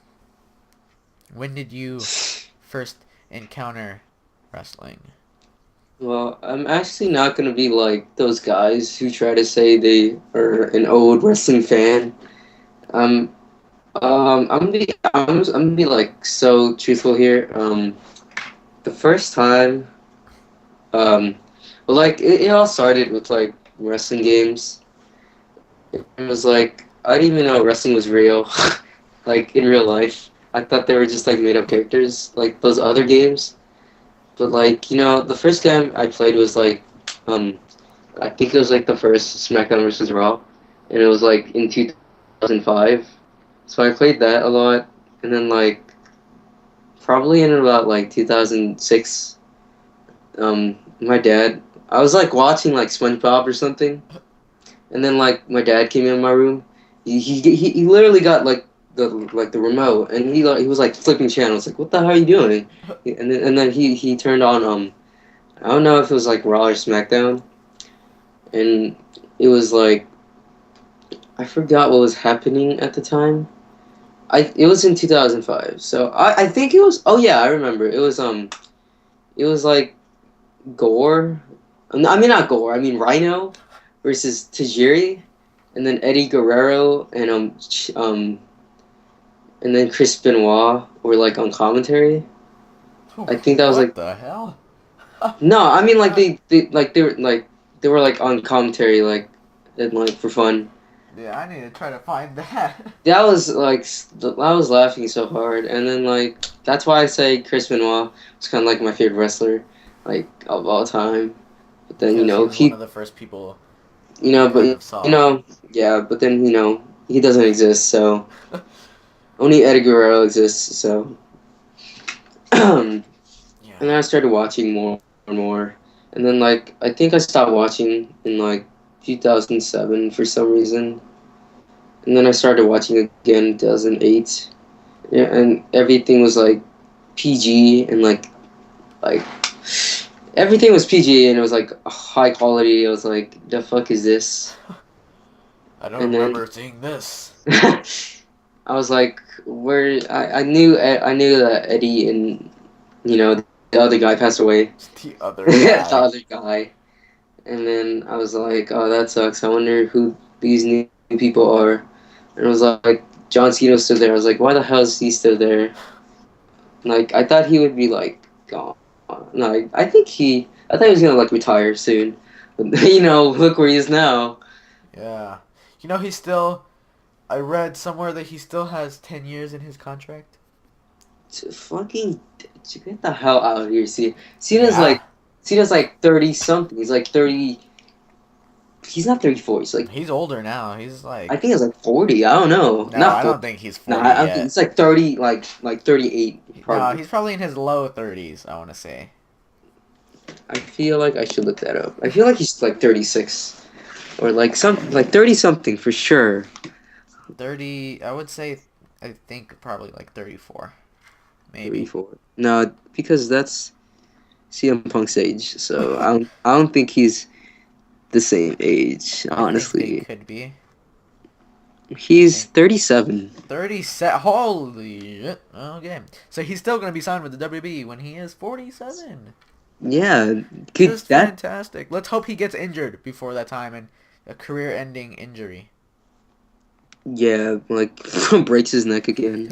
When did you first encounter wrestling? Well, I'm actually not gonna be like those guys who try to say they are an old wrestling fan. Um, I'm gonna be like so truthful here. The first time, um, well, like it all started with like wrestling games. It was like I didn't even know wrestling was real, like in real life. I thought they were just like made up characters, like those other games. But like the first game I played was like, um, I think it was like the first SmackDown versus Raw, and it was like in 2005. So I played that a lot, and then like probably in about like 2006, my dad, I was like watching like SpongeBob or something, and then like my dad came in my room. He literally got the remote, and he was like flipping channels. Like, what the hell are you doing? And then he turned on I don't know if it was like Raw or SmackDown, and it was like I forgot what was happening at the time. It was in 2005, so I think it was. Oh yeah, I remember. It was like Gore. I mean not Gore. I mean Rhino versus Tajiri, and then Eddie Guerrero and then Chris Benoit were like on commentary. I think that was What like the hell? no. I mean like they were like on commentary like and like for fun. Yeah, I need to try to find that. That was like I was laughing so hard, and then like that's why I say Chris Benoit was kind of like my favorite wrestler, like of all time. But then Because he was one he of the first people but kind of saw. yeah, but then he doesn't exist, so only Eddie Guerrero exists. So and Yeah. then I started watching more and more, and then like I think I stopped watching in like 2007 for some reason, and then I started watching again in 2008. Yeah, and everything was like PG and like everything was PG and it was like high quality. I was like, the fuck is this? I don't And then remember seeing this. I was like, where I knew that Eddie and the other guy passed away. The other The guy. other guy. And then I was like, oh, that sucks. I wonder who these new people are. And it was like John Cena stood there. I was like, why the hell is he still there? Like I thought he would be like gone. No, I think he. I thought he was gonna like retire soon, but look where he is now. Yeah. You know, he's still. I read somewhere that he still has 10 years in his contract. Fucking get the hell out of here, see. Yeah. Cena's like 30 something. He's like 30. He's not 34. He's like He's older now. He's I like. think it's like 40. I don't know. No, Not I 40. don't think he's Nah, 40 I think yet. it's like 30, like 38 No, probably. he's probably in his low 30s, I want to say. I feel like I should look that up. I feel like he's like 36 or like 30 something for sure. 30, I would say, I think probably like 34. Maybe. 34. No, because that's CM Punk's age. So I don't think he's the same age, I think they honestly. could be. I He's think 37. 37. Holy shit. Okay. So he's still going to be signed with the WWE when he is 47. Yeah, could Just that fantastic. Let's hope he gets injured before that time and a career-ending injury. yeah, like breaks his neck again.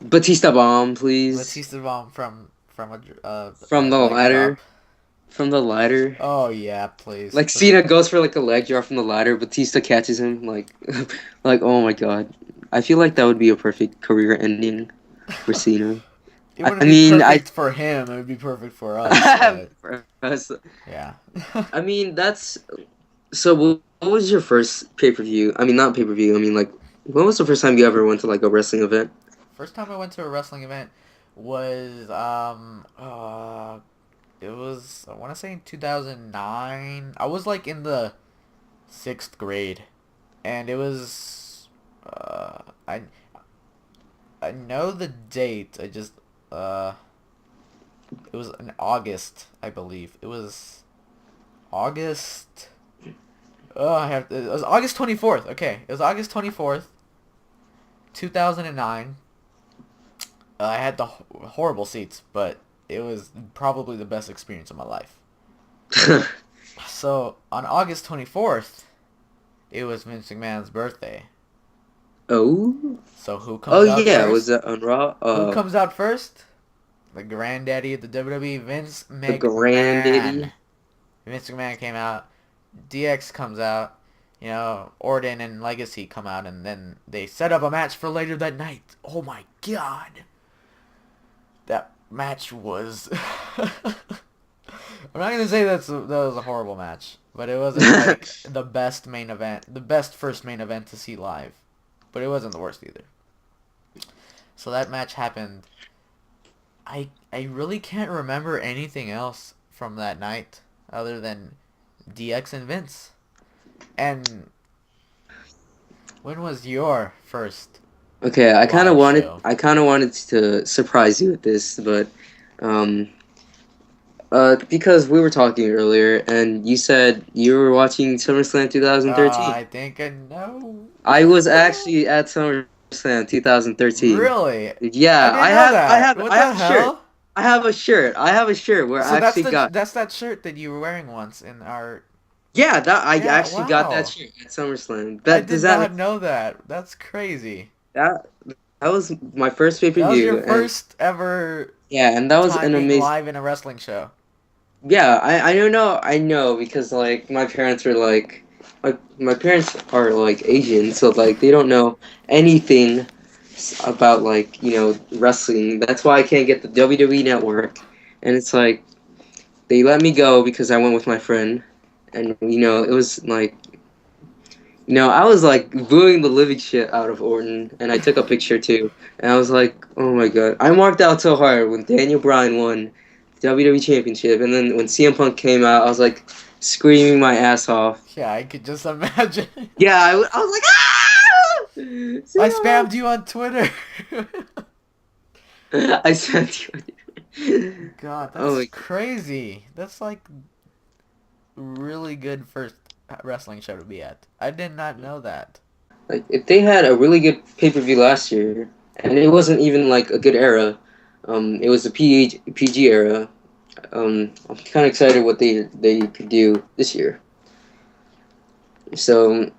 Batista bomb, please. Batista bomb from From the a leg ladder. drop. From the ladder. Oh yeah, please. Like Cena goes for like a leg drop from the ladder, Batista catches him like like oh my god. I feel like that would be a perfect career ending for Cena. It I wouldn't be mean, I perfect for him. It would be perfect for us. But for us, yeah. I mean, that's so what was your first pay-per-view? I mean, not pay-per-view. I mean, like when was the first time you ever went to like a wrestling event? First time I went to a wrestling event was it was I want to say in 2009. I was like in the 6th grade, and it was I know the date. I just it was in August, I believe. It was August. Oh, it was August 24th. Okay, it was August 24th, 2009. I had the horrible seats, but it was probably the best experience of my life. So on August 24th, it was Vince McMahon's birthday. Oh, So who oh comes out yeah, was first? that on Raw? Who comes out first? The granddaddy of the WWE, Vince The granddaddy. McMahon. Vince McMahon came out. DX comes out. You know, Orton and Legacy come out, and then they set up a match for later that night. Oh my god. That match was... I'm not gonna say that was a horrible match, but it wasn't like the best main event, the best first main event to see live, but it wasn't the worst either. So that match happened. I really can't remember anything else from that night other than DX and Vince. And when was your first Okay, live show? I kind of wanted to surprise you with this, but um because we were talking earlier and you said you were watching SummerSlam 2013. I think I know. I was actually at SummerSlam 2013. Really? I Yeah, didn't know that. What I have the a shirt. hell? I have a shirt where So I actually got that's that shirt that you were wearing once in our. yeah, that I Yeah, actually got that wow. shirt at SummerSlam. I That does did that make not know that. That's crazy. that that was my first That was your pay-per-view and first ever yeah, and that was time an being amazing live in a wrestling show. yeah, I don't know. I know because like my parents are like my parents are like Asian, so like they don't know anything about like, wrestling. That's why I can't get the WWE network. And it's like they let me go because I went with my friend and it was like I was like booing the living shit out of Orton and I took a picture too. And I was like, "Oh my god." I marked out so hard when Daniel Bryan won WWE Championship, and then when CM Punk came out, I was like screaming my ass off. Yeah, I could just imagine. Yeah, I was like, ah! I CM spammed you on Twitter. Punk! I sent you. God, Oh that's my, crazy. That's like really good first wrestling show to be at. I did not know that. like if they had a really good pay per view last year, and it wasn't even like a good era, it was the PG era. I'm kind of excited what they could do this year. So,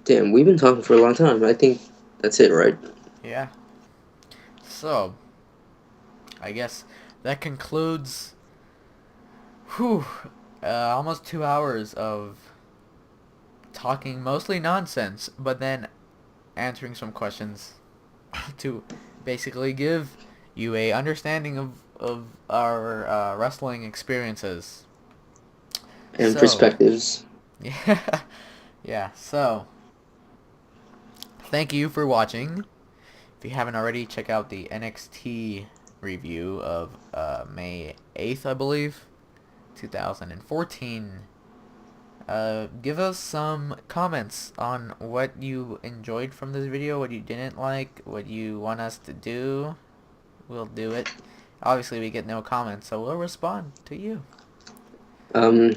damn, we've been talking for a long time. I think that's it, right? Yeah. So, I guess that concludes Whew. Almost 2 hours of talking mostly nonsense, but then answering some questions to basically give you a understanding of our wrestling experiences. And So, perspectives. yeah, yeah. So, thank you for watching. If you haven't already, check out the NXT review of May 8th, I believe, 2014. Give us some comments on what you enjoyed from this video, what you didn't like, what you want us to do. We'll do it. Obviously, we get no comments, so we'll respond to you. Um,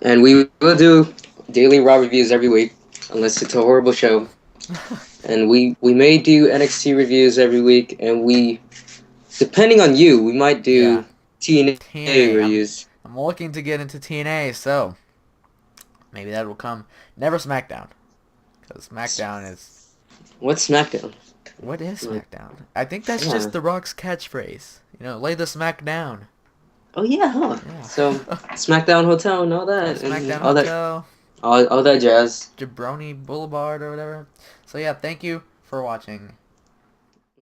and we will do daily Raw reviews every week, unless it's a horrible show. And we may do NXT reviews every week, and depending on you, we might Yeah. do TNA TNA. reviews. I'm looking to get into TNA, so maybe that will come. Never SmackDown, because SmackDown is. What's SmackDown? What is Like, SmackDown? I think that's yeah. just The Rock's catchphrase. Lay the smack down. Oh yeah, huh? Yeah. So SmackDown Hotel and all Yeah, that, and SmackDown Hotel, all that jazz. Jabroni Boulevard or whatever. So yeah, thank you for watching.